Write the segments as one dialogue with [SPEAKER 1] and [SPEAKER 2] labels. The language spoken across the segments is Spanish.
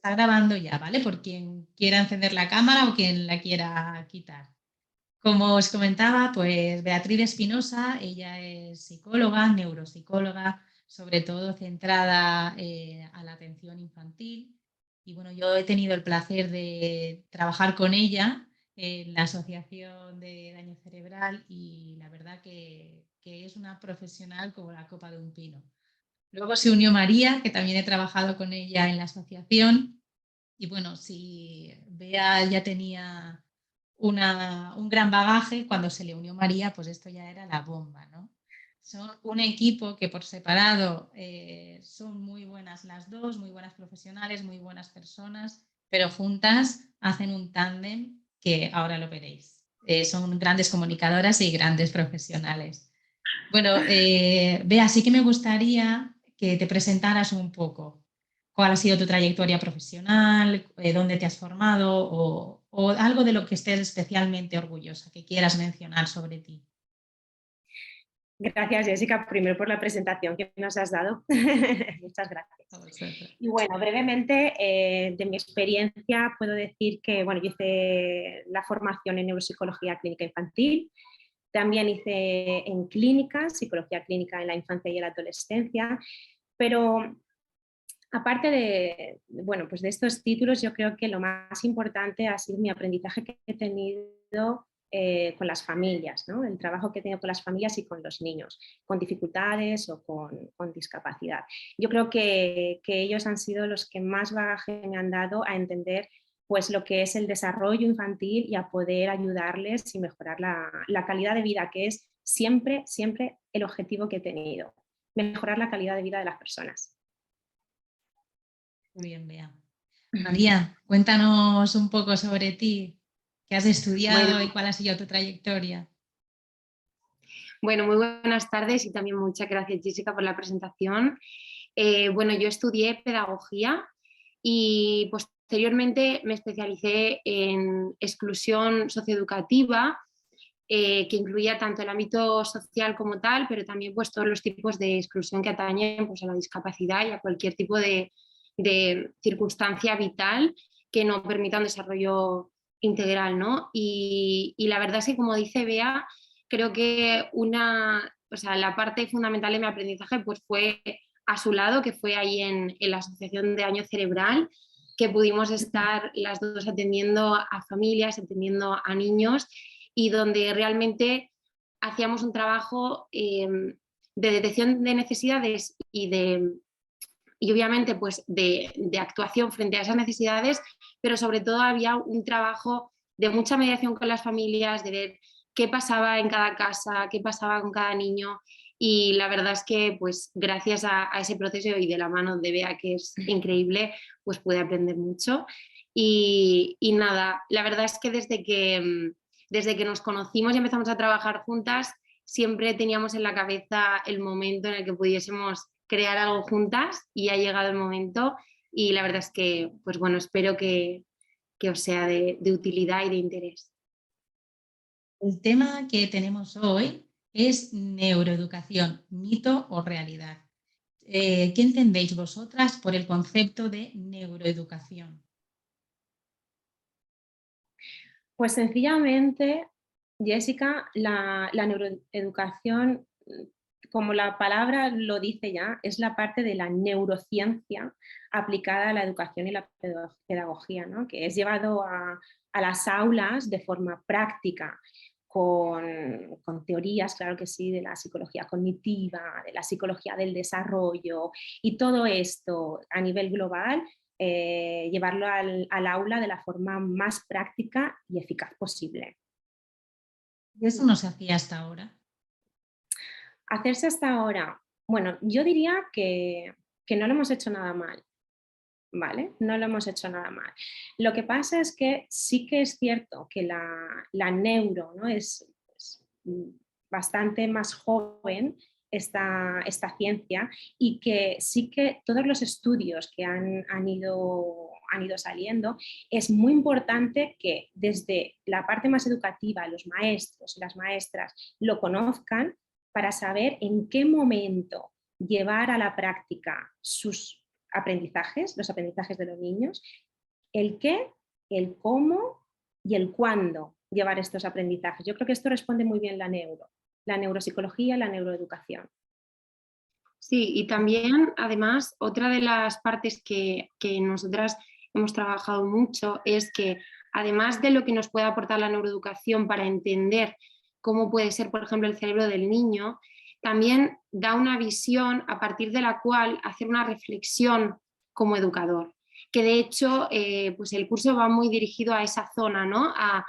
[SPEAKER 1] está grabando ya, ¿vale? Por quien quiera encender la cámara o quien la quiera quitar. Como os comentaba, pues Beatriz Espinosa, ella es psicóloga, neuropsicóloga, sobre todo centrada a la atención infantil. Y bueno, yo he tenido el placer de trabajar con ella en la Asociación de Daño Cerebral y la verdad que es una profesional como la copa de un pino. Luego se unió María, que también he trabajado con ella en la asociación. Y bueno, si Bea ya tenía un gran bagaje, cuando se le unió María, pues esto ya era la bomba, ¿no? Son un equipo que por separado son muy buenas las dos, muy buenas profesionales, muy buenas personas, pero juntas hacen un tándem que ahora lo veréis. Son grandes comunicadoras y grandes profesionales. Bueno, Bea, sí que me gustaría que te presentaras un poco. ¿Cuál ha sido tu trayectoria profesional? ¿Dónde te has formado? O algo de lo que estés especialmente orgullosa, que quieras mencionar sobre ti.
[SPEAKER 2] Gracias, Jessica, primero por la presentación que nos has dado. Muchas gracias. Y bueno, brevemente, de mi experiencia puedo decir que bueno, yo hice la formación en neuropsicología clínica infantil, también hice en clínica, psicología clínica en la infancia y la adolescencia, pero aparte bueno, pues de estos títulos, yo creo que lo más importante ha sido mi aprendizaje que he tenido con las familias, ¿no? El trabajo que he tenido con las familias y con los niños, con dificultades o con discapacidad. Yo creo que ellos han sido los que más bagaje me han dado a entender pues lo que es el desarrollo infantil y a poder ayudarles y mejorar la calidad de vida, que es siempre, siempre el objetivo que he tenido, mejorar la calidad de vida de las personas.
[SPEAKER 1] Muy bien, Bea. María, cuéntanos un poco sobre ti, qué has
[SPEAKER 2] Bueno,
[SPEAKER 1] estudiado y cuál ha sido tu trayectoria.
[SPEAKER 2] bueno, muy buenas tardes y también muchas gracias, Jessica, por la presentación. Bueno, yo estudié pedagogía y posteriormente me especialicé en exclusión socioeducativa, que incluía tanto el ámbito social como tal, pero también pues todos los tipos de exclusión que atañen pues, a la discapacidad y a cualquier tipo de circunstancia vital que no permita un desarrollo integral, ¿no? Y la verdad es que, como dice Bea, creo que o sea, la parte fundamental de mi aprendizaje pues, fue a su lado, que fue ahí en la Asociación de Daño Cerebral, que pudimos estar las dos atendiendo a familias, atendiendo a niños y donde realmente hacíamos un trabajo de detección de necesidades y obviamente pues de actuación frente a esas necesidades, pero sobre todo había un trabajo de mucha mediación con las familias, de ver qué pasaba en cada casa, qué pasaba con cada niño y la verdad es que pues gracias a ese proceso y de la mano de Bea que es increíble, pues pude aprender mucho y nada, la verdad es que desde que nos conocimos y empezamos a trabajar juntas, siempre teníamos en la cabeza el momento en el que pudiésemos crear algo juntas y ha llegado el momento y la verdad es que, pues bueno, espero que os sea de utilidad y de interés.
[SPEAKER 1] El tema que tenemos hoy es neuroeducación, mito o realidad. ¿Qué entendéis vosotras por el concepto de neuroeducación?
[SPEAKER 2] Pues sencillamente, Jessica, la neuroeducación, como la palabra lo dice ya, es la parte de la neurociencia aplicada a la educación y la pedagogía, ¿no? Que es llevado a las aulas de forma práctica, con teorías, claro que sí, de la psicología cognitiva, de la psicología del desarrollo y todo esto a nivel global llevarlo al aula de la forma más práctica y eficaz posible.
[SPEAKER 1] Eso no se hacía hasta ahora.
[SPEAKER 2] Hacerse hasta ahora, bueno, yo diría que no lo hemos hecho nada mal, ¿vale? No lo hemos hecho nada mal. Lo que pasa es que sí que es cierto que la neuro, ¿no? Es bastante más joven esta ciencia y que sí que todos los estudios que han ido saliendo, es muy importante que desde la parte más educativa los maestros y las maestras lo conozcan para saber en qué momento llevar a la práctica sus
[SPEAKER 3] aprendizajes, los aprendizajes de los niños, el qué, el cómo y el cuándo llevar estos aprendizajes. Yo creo que esto responde muy bien la neuropsicología, la neuroeducación.
[SPEAKER 2] Sí, y también, además, otra de las partes que nosotras hemos trabajado mucho es que, además de lo que nos puede aportar la neuroeducación para entender cómo puede ser, por ejemplo, el cerebro del niño, también da una visión a partir de la cual hacer una reflexión como educador. Que de hecho, pues el curso va muy dirigido a esa zona, ¿no? A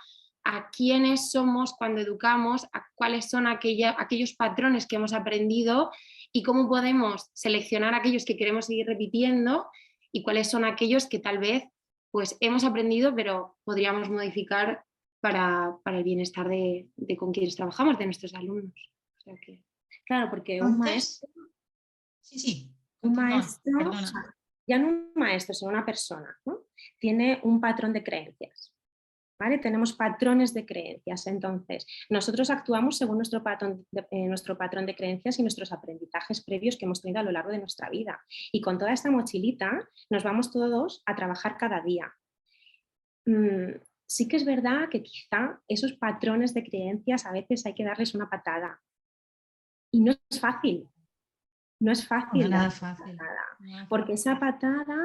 [SPEAKER 2] quiénes somos cuando educamos, a cuáles son aquellos patrones que hemos aprendido y cómo podemos seleccionar aquellos que queremos seguir repitiendo y cuáles son aquellos que tal vez pues hemos aprendido pero podríamos modificar para el bienestar de con quienes trabajamos, de nuestros alumnos. O sea que...
[SPEAKER 3] Claro, porque
[SPEAKER 1] Entonces, sí,
[SPEAKER 3] un
[SPEAKER 1] continúa,
[SPEAKER 3] maestro,
[SPEAKER 1] perdona.
[SPEAKER 3] o sea, ya no un maestro, sino una persona, ¿no? Tiene un patrón de creencias. ¿Vale? Tenemos patrones de creencias, entonces nosotros actuamos según nuestro patrón de creencias y nuestros aprendizajes previos que hemos tenido a lo largo de nuestra vida. Y con toda esta mochilita nos vamos todos a trabajar cada día. Sí que es verdad que quizá esos patrones de creencias a veces hay que darles una patada. Y no es fácil. No es fácil.
[SPEAKER 1] Nada fácil.
[SPEAKER 3] Porque esa patada,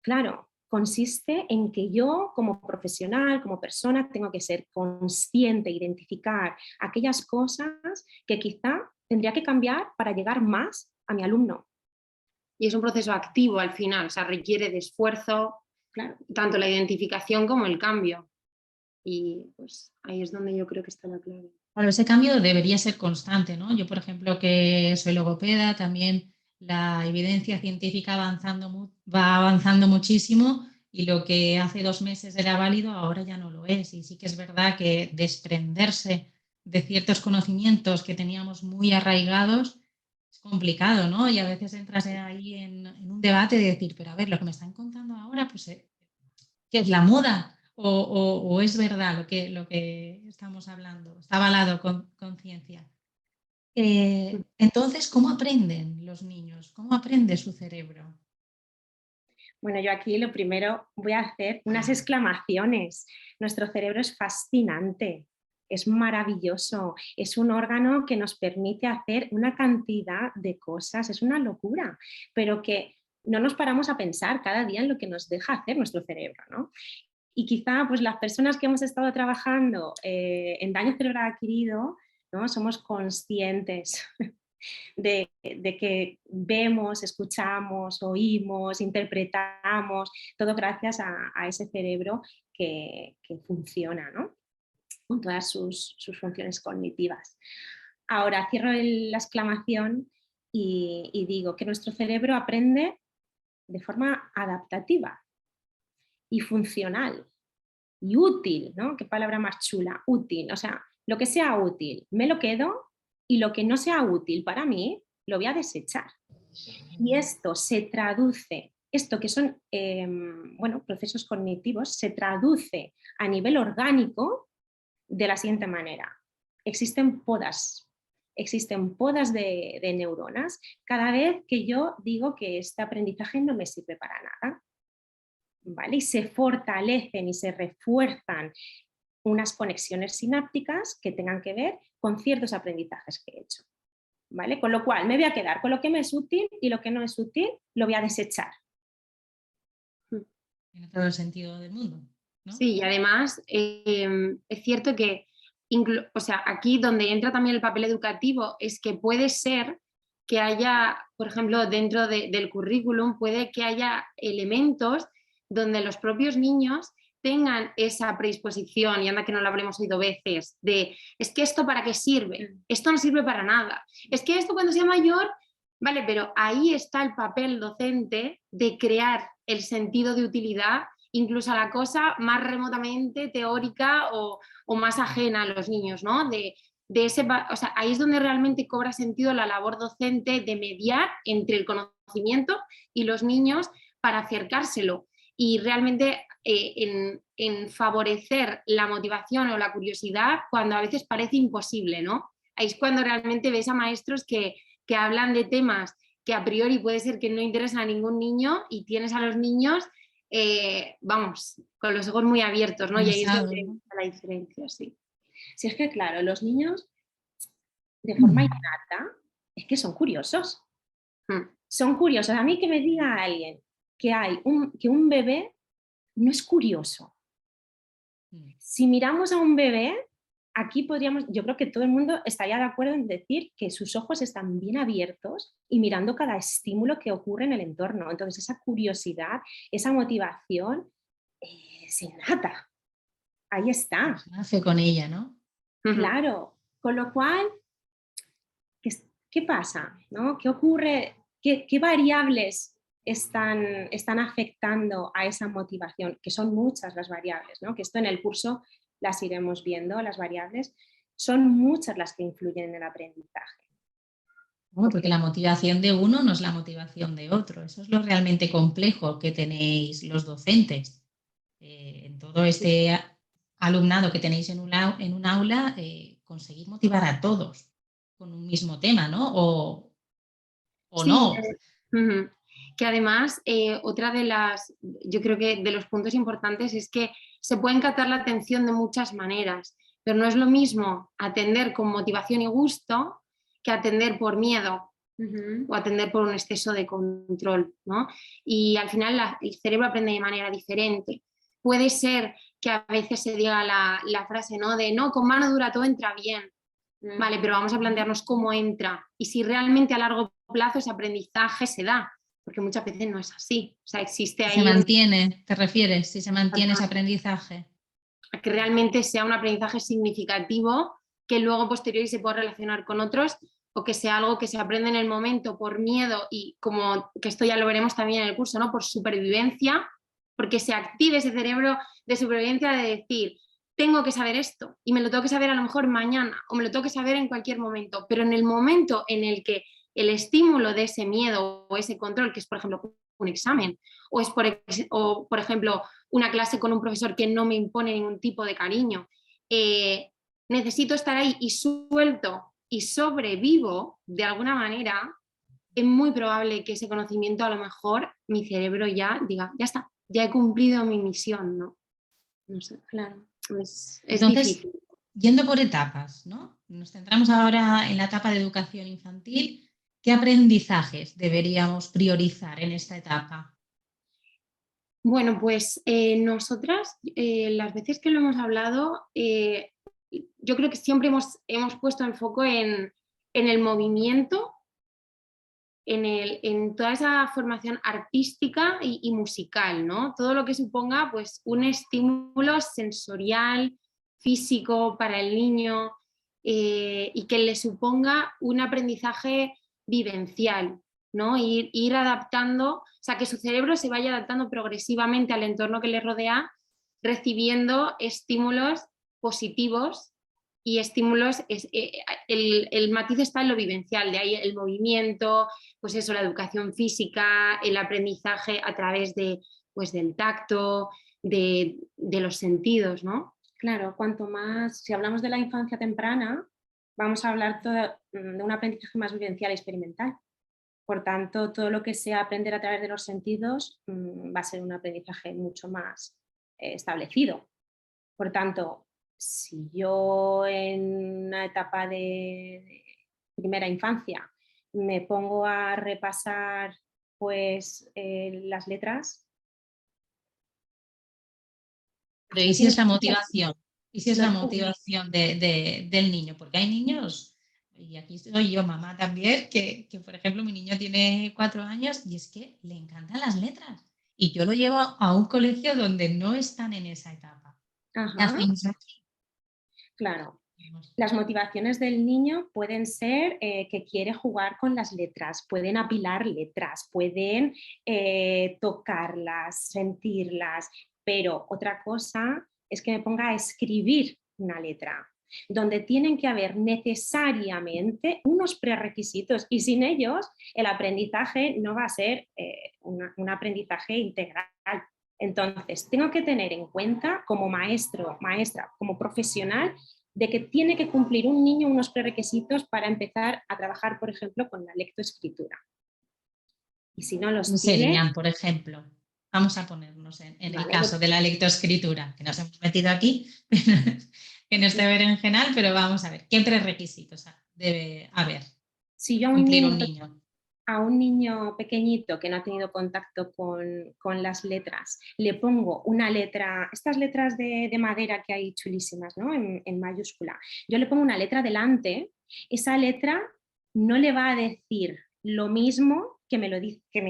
[SPEAKER 3] claro, consiste en que yo como profesional, como persona, tengo que ser consciente, identificar aquellas cosas que quizá tendría que cambiar para llegar más a mi alumno.
[SPEAKER 2] Y es un proceso activo al final, o sea, requiere de esfuerzo,
[SPEAKER 3] claro,
[SPEAKER 2] tanto la identificación como el cambio. Y pues ahí es donde yo creo que está la clave.
[SPEAKER 1] Bueno, ese cambio debería ser constante, ¿no? Yo, por ejemplo, que soy logopeda, también la evidencia científica va avanzando muchísimo y lo que hace 2 meses era válido ahora ya no lo es. Y sí que es verdad que desprenderse de ciertos conocimientos que teníamos muy arraigados es complicado, ¿no? Y a veces entras ahí en un debate de decir, pero a ver, lo que me están contando ahora, pues, ¿qué es la moda? O es verdad lo que estamos hablando, está avalado con ciencia. Entonces, ¿cómo aprenden los niños? ¿Cómo aprende su cerebro?
[SPEAKER 3] Bueno, yo aquí lo primero voy a hacer unas exclamaciones. Nuestro cerebro es fascinante, es maravilloso, es un órgano que nos permite hacer una cantidad de cosas, es una locura, pero que no nos paramos a pensar cada día en lo que nos deja hacer nuestro cerebro, ¿no? Y quizá pues las personas que hemos estado trabajando en daño cerebral adquirido, ¿no? Somos conscientes de que vemos, escuchamos, oímos, interpretamos, todo gracias a ese cerebro que funciona, ¿no? Con todas sus funciones cognitivas. Ahora cierro la exclamación y digo que nuestro cerebro aprende de forma adaptativa y funcional y útil, ¿no? Qué palabra más chula, útil. O sea, lo que sea útil, me lo quedo y lo que no sea útil para mí, lo voy a desechar. Y esto se traduce, esto que son bueno, procesos cognitivos, se traduce a nivel orgánico de la siguiente manera. Existen podas de neuronas cada vez que yo digo que este aprendizaje no me sirve para nada. ¿Vale? Y se fortalecen y se refuerzan unas conexiones sinápticas que tengan que ver con ciertos aprendizajes que he hecho. ¿Vale? Con lo cual me voy a quedar con lo que me es útil y lo que no es útil lo voy a desechar.
[SPEAKER 1] Tiene todo el sentido del mundo, ¿no?
[SPEAKER 2] Sí, y además es cierto que o sea, aquí donde entra también el papel educativo es que puede ser que haya, por ejemplo, dentro del currículum, puede que haya elementos donde los propios niños tengan esa predisposición, y anda que no lo habremos oído veces, de es que esto para qué sirve, esto no sirve para nada, es que esto cuando sea mayor, vale, pero ahí está el papel docente de crear el sentido de utilidad incluso a la cosa más remotamente teórica o más ajena a los niños, ¿no? O sea, ahí es donde realmente cobra sentido la labor docente de mediar entre el conocimiento y los niños para acercárselo y realmente en favorecer la motivación o la curiosidad cuando a veces parece imposible, ¿no? Ahí es cuando realmente ves a maestros que hablan de temas que a priori puede ser que no interesen a ningún niño y tienes a los niños, vamos, con los ojos muy abiertos, ¿no? Y ahí es donde está la diferencia, sí.
[SPEAKER 3] Si es que, claro, los niños de forma innata es que son curiosos. Son curiosos. A mí que me diga alguien que un bebé no es curioso. Si miramos a un bebé, aquí podríamos, yo creo que todo el mundo estaría de acuerdo en decir que sus ojos están bien abiertos y mirando cada estímulo que ocurre en el entorno. Entonces, esa curiosidad, esa motivación es innata. Ahí está.
[SPEAKER 1] Pues nace con ella, ¿no?
[SPEAKER 3] Claro. Con lo cual, ¿qué pasa? ¿No? ¿Qué ocurre? ¿Qué variables están afectando a esa motivación? Que son muchas las variables, ¿no? Que esto en el curso las iremos viendo, las variables. Son muchas las que influyen en el aprendizaje.
[SPEAKER 1] Bueno, porque la motivación de uno no es la motivación de otro. Eso es lo realmente complejo que tenéis los docentes. En todo este alumnado que tenéis en un aula, conseguir motivar a todos con un mismo tema, ¿no? O
[SPEAKER 2] sí,
[SPEAKER 1] no.
[SPEAKER 2] Que además, otra de yo creo que de los puntos importantes es que se puede captar la atención de muchas maneras, pero no es lo mismo atender con motivación y gusto que atender por miedo o atender por un exceso de control, ¿no? Y al final el cerebro aprende de manera diferente. Puede ser que a veces se diga la frase, ¿no? De no, con mano dura todo entra bien. Vale, pero vamos a plantearnos cómo entra y si realmente a largo plazo ese aprendizaje se da, porque muchas veces no es así. O sea, existe ahí...
[SPEAKER 1] ¿Se mantiene, te refieres? Si se mantiene ese aprendizaje.
[SPEAKER 2] A que realmente sea un aprendizaje significativo que luego posteriori se pueda relacionar con otros o que sea algo que se aprende en el momento por miedo y como que esto ya lo veremos también en el curso, ¿no? Por supervivencia, porque se active ese cerebro de supervivencia de decir, tengo que saber esto y me lo tengo que saber a lo mejor mañana o me lo tengo que saber en cualquier momento, pero en el momento en el que el estímulo de ese miedo o ese control, que es por ejemplo un examen o es por ejemplo una clase con un profesor que no me impone ningún tipo de cariño, necesito estar ahí y suelto y sobrevivo de alguna manera, es muy probable que ese conocimiento a lo mejor mi cerebro ya diga, ya está, ya he cumplido mi misión, ¿no? No sé, claro. Es
[SPEAKER 1] Entonces,
[SPEAKER 2] difícil.
[SPEAKER 1] yendo por etapas, ¿no? Nos centramos ahora en la etapa de educación infantil. ¿Qué aprendizajes deberíamos priorizar en esta etapa?
[SPEAKER 2] Bueno, pues nosotras, las veces que lo hemos hablado, yo creo que siempre hemos puesto el foco en el movimiento, en toda esa formación artística y musical, ¿no? Todo lo que suponga pues, un estímulo sensorial, físico para el niño y que le suponga un aprendizaje vivencial, ¿no? Ir adaptando, o sea, que su cerebro se vaya adaptando progresivamente al entorno que le rodea, recibiendo estímulos positivos y estímulos, el matiz está en lo vivencial, de ahí el movimiento, pues eso, la educación física, el aprendizaje a través pues del tacto, de los sentidos, ¿no?
[SPEAKER 3] Claro, cuanto más, si hablamos de la infancia temprana, vamos a hablar de un aprendizaje más vivencial y experimental. Por tanto, todo lo que sea aprender a través de los sentidos va a ser un aprendizaje mucho más establecido. Por tanto, si yo en una etapa de primera infancia me pongo a repasar pues las letras.
[SPEAKER 1] Pero ¿y si es la motivación? ¿Y si es la motivación del niño? Porque hay niños, y aquí soy yo, mamá también, que por ejemplo mi niño tiene 4 años y es que le encantan las letras. Y yo lo llevo a un colegio donde no están en esa etapa.
[SPEAKER 3] Ajá. Claro. Las motivaciones del niño pueden ser que quiere jugar con las letras, pueden apilar letras, pueden tocarlas, sentirlas, pero otra cosa es que me ponga a escribir una letra, donde tienen que haber necesariamente unos prerequisitos y sin ellos el aprendizaje no va a ser un aprendizaje integral. Entonces, tengo que tener en cuenta como maestro, maestra, como profesional, de que tiene que cumplir un niño unos prerequisitos para empezar a trabajar, por ejemplo, con la lectoescritura. Y si no los tiene,
[SPEAKER 1] serían, por ejemplo? Vamos a ponernos en el
[SPEAKER 3] vale,
[SPEAKER 1] caso de la lectoescritura, que nos hemos metido aquí, en este berenjenal, pero vamos a ver, ¿qué prerequisitos debe haber
[SPEAKER 3] si yo
[SPEAKER 1] cumplir un niño?
[SPEAKER 3] a un niño pequeñito que no ha tenido contacto con las letras, le pongo una letra, estas letras de madera que hay chulísimas, ¿no? En mayúscula, yo le pongo una letra delante, esa letra no le va a decir lo mismo que me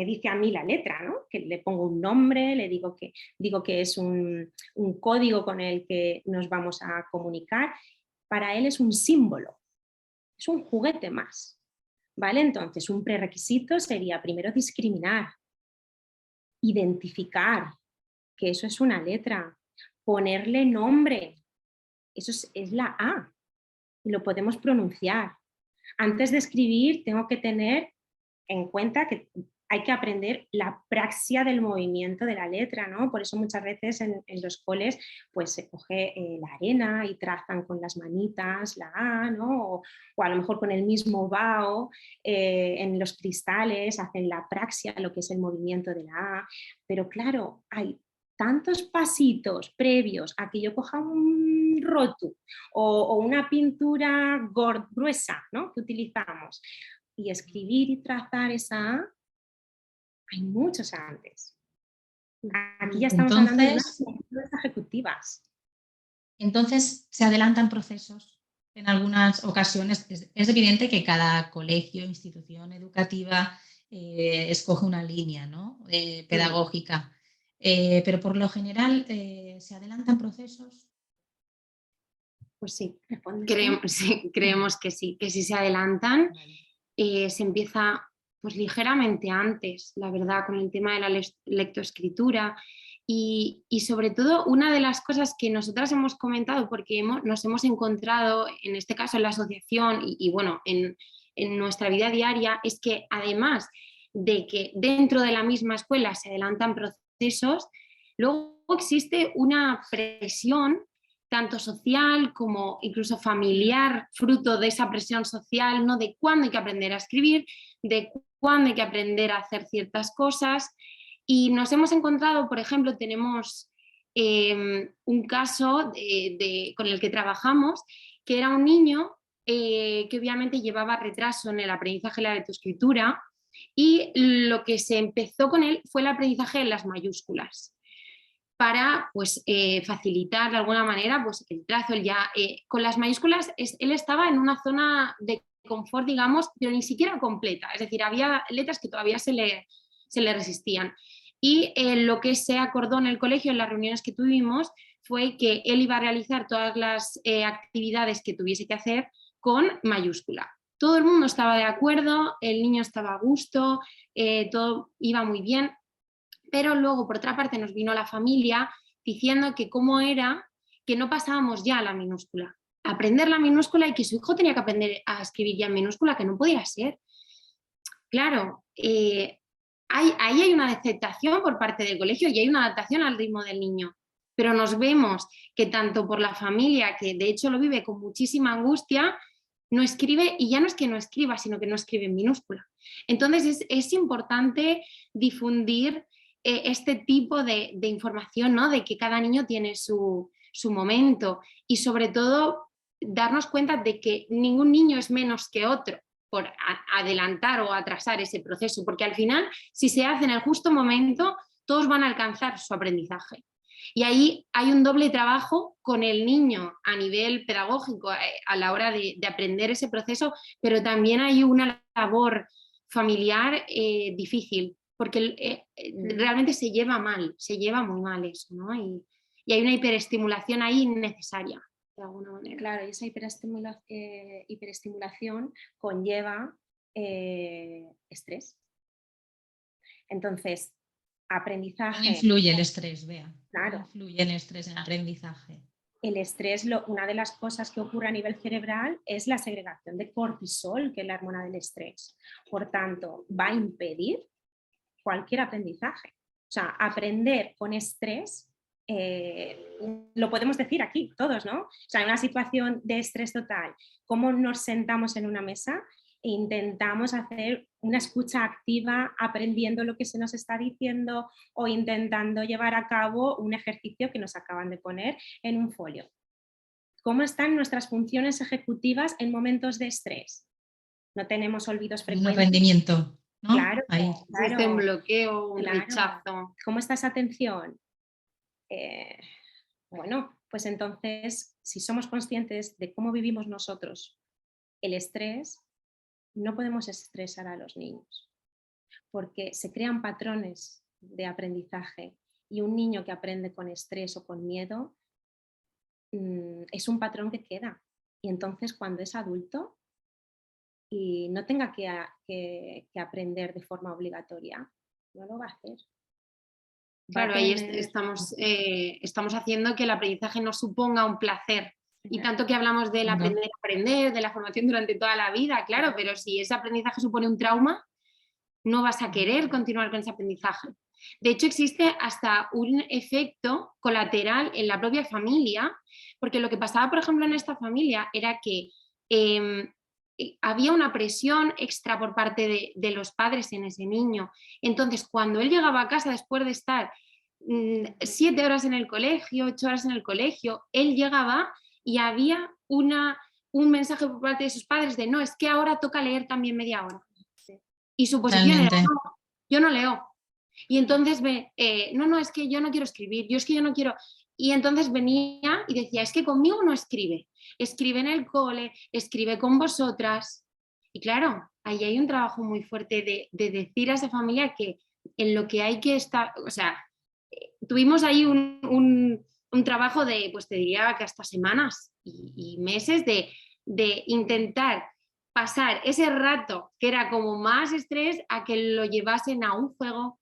[SPEAKER 3] dice a mí la letra, ¿no? Que le pongo un nombre, le digo que es un código con el que nos vamos a comunicar. Para él es un símbolo, es un juguete más. ¿Vale? Entonces, un prerequisito sería primero discriminar, identificar que eso es una letra, ponerle nombre, eso es la A, lo podemos pronunciar. Antes de escribir, tengo que tener en cuenta que hay que aprender la praxia del movimiento de la letra, ¿no? Por eso muchas veces en los coles pues se coge la arena y trazan con las manitas la A, ¿no? O a lo mejor con el mismo vaho en los cristales hacen la praxia, lo que es el movimiento de la A, pero claro, hay tantos pasitos previos a que yo coja un rótulo o una pintura gruesa, ¿no? Que utilizamos, y escribir y trazar esa A, hay muchos antes. Aquí ya estamos hablando de unas funciones ejecutivas.
[SPEAKER 1] Entonces, se adelantan procesos. En algunas ocasiones es evidente que cada colegio, institución educativa escoge una línea, ¿no? Pedagógica, pero por lo general se adelantan procesos.
[SPEAKER 3] Pues sí,
[SPEAKER 2] Creemos que sí se adelantan.
[SPEAKER 1] Vale.
[SPEAKER 2] Se empieza pues ligeramente antes, la verdad, con el tema de la lectoescritura y sobre todo una de las cosas que nosotras hemos comentado porque nos hemos encontrado, en este caso en la asociación y bueno, en nuestra vida diaria, es que además de que dentro de la misma escuela se adelantan procesos, luego existe una presión tanto social como incluso familiar, fruto de esa presión social, ¿no? De cuándo hay que aprender a escribir, de cuándo hay que aprender a hacer ciertas cosas. Y nos hemos encontrado, por ejemplo, tenemos un caso con el que trabajamos, que era un niño que obviamente llevaba retraso en el aprendizaje de la lectoescritura y lo que se empezó con él fue el aprendizaje de las mayúsculas para pues, facilitar de alguna manera pues, el trazo. Él ya, con las mayúsculas, él estaba en una zona de confort, digamos, pero ni siquiera completa. Es decir, había letras que todavía se le resistían. Y lo que se acordó en el colegio, en las reuniones que tuvimos, fue que él iba a realizar todas las actividades que tuviese que hacer con mayúscula. Todo el mundo estaba de acuerdo, el niño estaba a gusto, todo iba muy bien. Pero luego, por otra parte, nos vino la familia diciendo que cómo era que no pasábamos ya a la minúscula. Aprender la minúscula y que su hijo tenía que aprender a escribir ya en minúscula, que no podía ser. Claro, ahí hay una aceptación por parte del colegio y hay una adaptación al ritmo del niño. Pero nos vemos que tanto por la familia, que de hecho lo vive con muchísima angustia, no escribe, y ya no es que no escriba, sino que no escribe en minúscula. Entonces es importante difundir este tipo de información, ¿no? De que cada niño tiene su momento y sobre todo darnos cuenta de que ningún niño es menos que otro por adelantar o atrasar ese proceso, porque al final, si se hace en el justo momento, todos van a alcanzar su aprendizaje. Y ahí hay un doble trabajo con el niño a nivel pedagógico a la hora de aprender ese proceso, pero también hay una labor familiar difícil, porque realmente se lleva muy mal eso, ¿no? Y hay una hiperestimulación ahí innecesaria, de alguna manera.
[SPEAKER 3] Claro, y esa hiperestimulación conlleva estrés. Entonces, aprendizaje.
[SPEAKER 1] ¿Cómo influye el estrés, Bea?
[SPEAKER 3] Claro.
[SPEAKER 1] ¿Cómo influye el estrés en el aprendizaje?
[SPEAKER 3] El estrés, una de las cosas que ocurre a nivel cerebral es la segregación de cortisol, que es la hormona del estrés. Por tanto, va a impedir cualquier aprendizaje. O sea, aprender con estrés, lo podemos decir aquí todos, ¿no? O sea, en una situación de estrés total, ¿cómo nos sentamos en una mesa e intentamos hacer una escucha activa aprendiendo lo que se nos está diciendo o intentando llevar a cabo un ejercicio que nos acaban de poner en un folio. ¿Cómo están nuestras funciones ejecutivas en momentos de estrés? No tenemos olvidos
[SPEAKER 1] Un
[SPEAKER 3] frecuentes.
[SPEAKER 1] rendimiento, ¿no?
[SPEAKER 3] Claro,
[SPEAKER 1] Ahí.
[SPEAKER 2] Existe un
[SPEAKER 3] claro,
[SPEAKER 2] bloqueo, un
[SPEAKER 3] claro.
[SPEAKER 2] rechazo.
[SPEAKER 3] ¿Cómo está esa atención? Bueno, pues entonces, si somos conscientes de cómo vivimos nosotros el estrés, no podemos estresar a los niños, porque se crean patrones de aprendizaje y un niño que aprende con estrés o con miedo es un patrón que queda. Y entonces cuando es adulto y no tenga que aprender de forma obligatoria, no lo va a hacer. Va a
[SPEAKER 2] Claro, ahí
[SPEAKER 3] tener...
[SPEAKER 2] estamos haciendo que el aprendizaje no suponga un placer. Y tanto que hablamos del
[SPEAKER 1] No.
[SPEAKER 2] aprender a aprender, de la formación durante toda la vida, claro, pero si ese aprendizaje supone un trauma, no vas a querer continuar con ese aprendizaje. De hecho, existe hasta un efecto colateral en la propia familia, porque lo que pasaba, por ejemplo, en esta familia era que había una presión extra por parte de los padres en ese niño. Entonces, cuando él llegaba a casa después de estar 7 horas en el colegio, 8 horas en el colegio, él llegaba y había un mensaje por parte de sus padres de no, es que ahora toca leer también media hora. Y su posición era,
[SPEAKER 1] Totalmente.
[SPEAKER 2] no, yo no leo. Y entonces no, es que yo no quiero escribir, yo es que yo no quiero. Y entonces venía y decía, es que conmigo no escribe, escribe en el cole, escribe con vosotras. Y claro, ahí hay un trabajo muy fuerte de decir a esa familia que en lo que hay que estar, o sea, tuvimos ahí un trabajo de, pues te diría que hasta semanas y meses de intentar pasar ese rato que era como más estrés a que lo llevasen a un juego,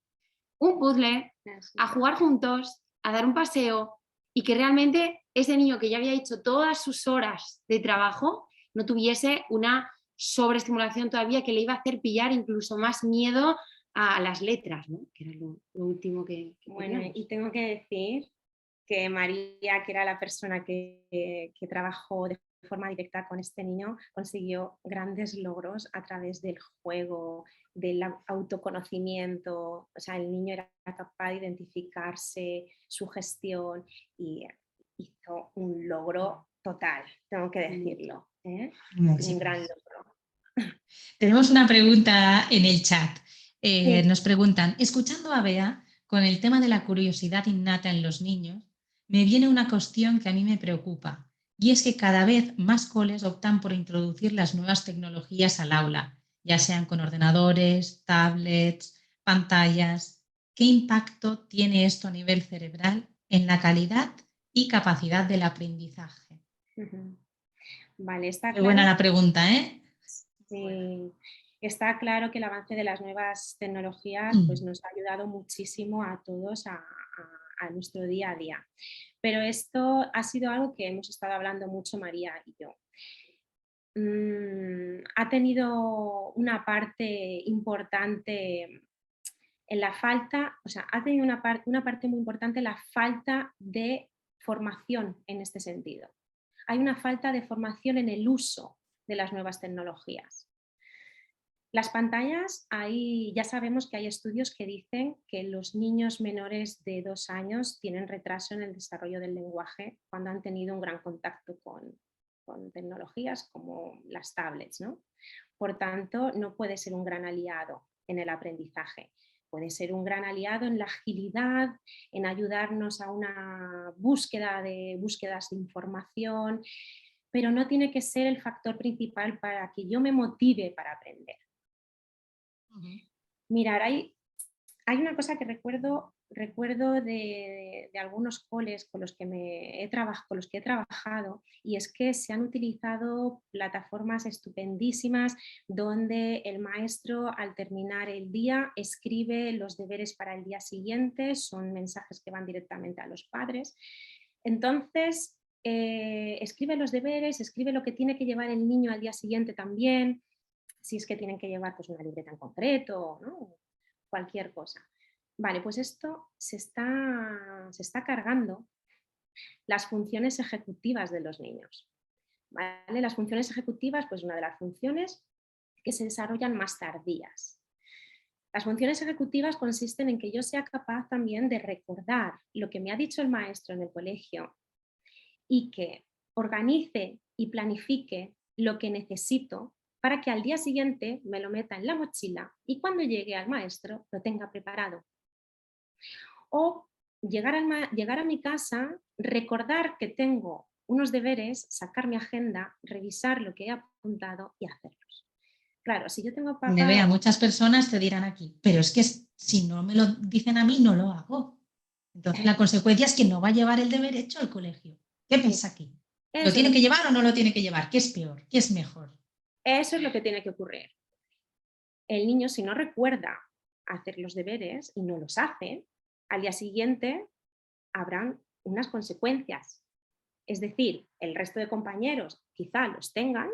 [SPEAKER 2] un puzzle, a jugar juntos, a dar un paseo y que realmente ese niño que ya había hecho todas sus horas de trabajo no tuviese una sobreestimulación todavía que le iba a hacer pillar incluso más miedo a las letras, ¿no? Que era lo último que
[SPEAKER 3] Bueno,
[SPEAKER 2] teníamos.
[SPEAKER 3] y tengo que decir que María, que era la persona que trabajó de forma directa con este niño, consiguió grandes logros a través del juego, del autoconocimiento. O sea, el niño era capaz de identificarse, su gestión y hizo un logro total, tengo que decirlo. Un gran logro.
[SPEAKER 1] Tenemos una pregunta en el chat.
[SPEAKER 3] Sí.
[SPEAKER 1] Nos preguntan, escuchando a Bea, con el tema de la curiosidad innata en los niños, me viene una cuestión que a mí me preocupa, y es que cada vez más coles optan por introducir las nuevas tecnologías al aula, ya sean con ordenadores, tablets, pantallas. ¿Qué impacto tiene esto a nivel cerebral en la calidad y capacidad del aprendizaje?
[SPEAKER 3] Vale, está
[SPEAKER 1] Qué
[SPEAKER 3] claro.
[SPEAKER 1] buena la pregunta, ¿eh?
[SPEAKER 3] Sí, está claro que el avance de las nuevas tecnologías pues, nos ha ayudado muchísimo a todos a nuestro día a día. Pero esto ha sido algo que hemos estado hablando mucho María y yo. Ha tenido una parte importante en la falta, o sea, ha tenido una parte muy importante en la falta de formación en este sentido. Hay una falta de formación en el uso de las nuevas tecnologías. Las pantallas, ya sabemos que hay estudios que dicen que los niños menores de 2 años tienen retraso en el desarrollo del lenguaje cuando han tenido un gran contacto con tecnologías como las tablets, ¿no? Por tanto, no puede ser un gran aliado en el aprendizaje. Puede ser un gran aliado en la agilidad, en ayudarnos a una búsquedas de información, pero no tiene que ser el factor principal para que yo me motive para aprender. Mirar, hay una cosa que recuerdo de algunos coles con los que he trabajado, y es que se han utilizado plataformas estupendísimas donde el maestro al terminar el día escribe los deberes para el día siguiente, son mensajes que van directamente a los padres. Entonces, escribe los deberes, escribe lo que tiene que llevar el niño al día siguiente también, si es que tienen que llevar pues, una libreta en concreto, ¿no? Cualquier cosa. Vale, pues esto se está cargando las funciones ejecutivas de los niños. ¿Vale? Las funciones ejecutivas, pues una de las funciones que se desarrollan más tardías. Las funciones ejecutivas consisten en que yo sea capaz también de recordar lo que me ha dicho el maestro en el colegio y que organice y planifique lo que necesito para que al día siguiente me lo meta en la mochila y cuando llegue al maestro lo tenga preparado. O llegar a mi casa, recordar que tengo unos deberes, sacar mi agenda, revisar lo que he apuntado y hacerlos. Claro, si yo tengo
[SPEAKER 1] Vea,
[SPEAKER 3] papá...
[SPEAKER 1] muchas personas te dirán aquí, pero es que si no me lo dicen a mí, no lo hago. Entonces la consecuencia es que no va a llevar el deber hecho al colegio. ¿Qué pasa aquí? ¿Lo
[SPEAKER 3] Eso
[SPEAKER 1] tiene que llevar o no lo tiene que llevar? ¿Qué es peor? ¿Qué es mejor?
[SPEAKER 3] Eso es lo que tiene que ocurrir. El niño, si no recuerda hacer los deberes y no los hace, al día siguiente habrán unas consecuencias. Es decir, el resto de compañeros quizá los tengan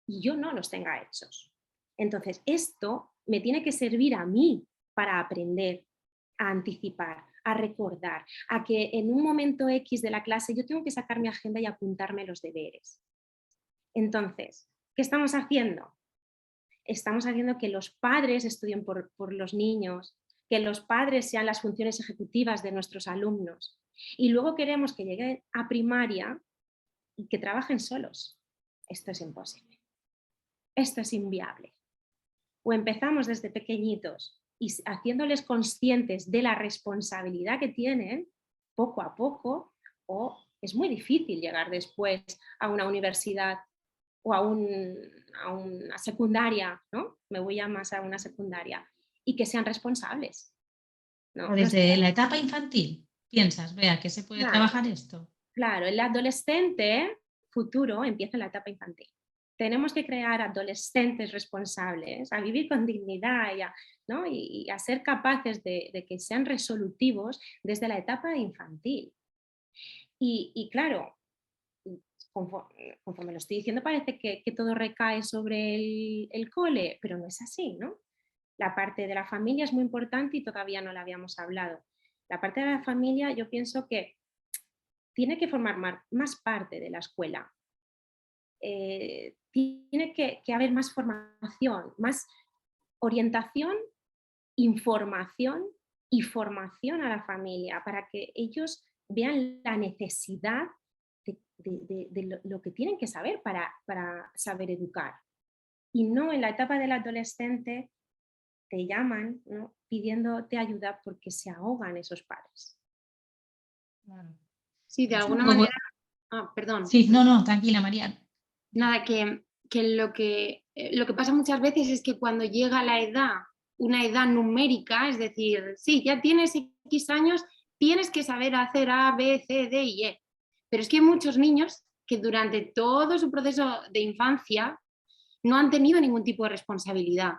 [SPEAKER 3] y yo no los tenga hechos. Entonces, esto me tiene que servir a mí para aprender, a anticipar, a recordar, a que en un momento X de la clase yo tengo que sacar mi agenda y apuntarme los deberes. Entonces, ¿qué estamos haciendo? Estamos haciendo que los padres estudien por los niños, que los padres sean las funciones ejecutivas de nuestros alumnos. Y luego queremos que lleguen a primaria y que trabajen solos. Esto es imposible. Esto es inviable. O empezamos desde pequeñitos y haciéndoles conscientes de la responsabilidad que tienen poco a poco, o es muy difícil llegar después a una universidad o a una secundaria, ¿no? Me voy a más a una secundaria, y que sean responsables, ¿no?
[SPEAKER 1] O desde la etapa infantil, piensas, vea, que se puede
[SPEAKER 3] Claro,
[SPEAKER 1] trabajar esto.
[SPEAKER 3] claro, el adolescente futuro empieza en la etapa infantil. Tenemos que crear adolescentes responsables, a vivir con dignidad ¿no? y a ser capaces de que sean resolutivos desde la etapa infantil. Y claro, conforme lo estoy diciendo, parece que todo recae sobre el cole, pero no es así, ¿no? La parte de la familia es muy importante y todavía no la habíamos hablado. La parte de la familia yo pienso que tiene que formar más parte de la escuela. Tiene que haber más formación, más orientación, información y formación a la familia para que ellos vean la necesidad de lo que tienen que saber para saber educar. Y no en la etapa del adolescente te llaman, ¿no? Pidiéndote ayuda porque se ahogan esos padres.
[SPEAKER 1] Claro.
[SPEAKER 2] Sí, de
[SPEAKER 1] Es un
[SPEAKER 2] alguna
[SPEAKER 1] poco...
[SPEAKER 2] manera... perdón.
[SPEAKER 1] Sí, no, tranquila, María.
[SPEAKER 2] Nada, que lo que pasa muchas veces es que cuando llega la edad, una edad numérica, es decir, sí, ya tienes X años, tienes que saber hacer A, B, C, D y E. Pero es que hay muchos niños que durante todo su proceso de infancia no han tenido ningún tipo de responsabilidad.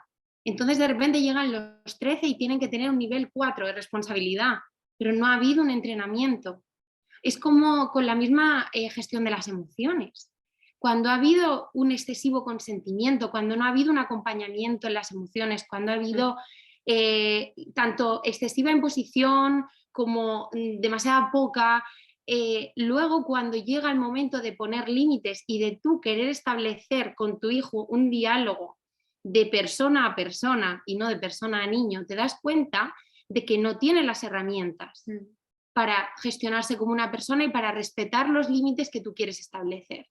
[SPEAKER 2] Entonces de repente llegan los 13 y tienen que tener un nivel 4 de responsabilidad, pero no ha habido un entrenamiento. Es como con la misma gestión de las emociones. Cuando ha habido un excesivo consentimiento, cuando no ha habido un acompañamiento en las emociones, cuando ha habido tanto excesiva imposición como demasiada poca, luego cuando llega el momento de poner límites y de tú querer establecer con tu hijo un diálogo de persona a persona y no de persona a niño, te das cuenta de que no tiene las herramientas para gestionarse como una persona y para respetar los límites que tú quieres establecer.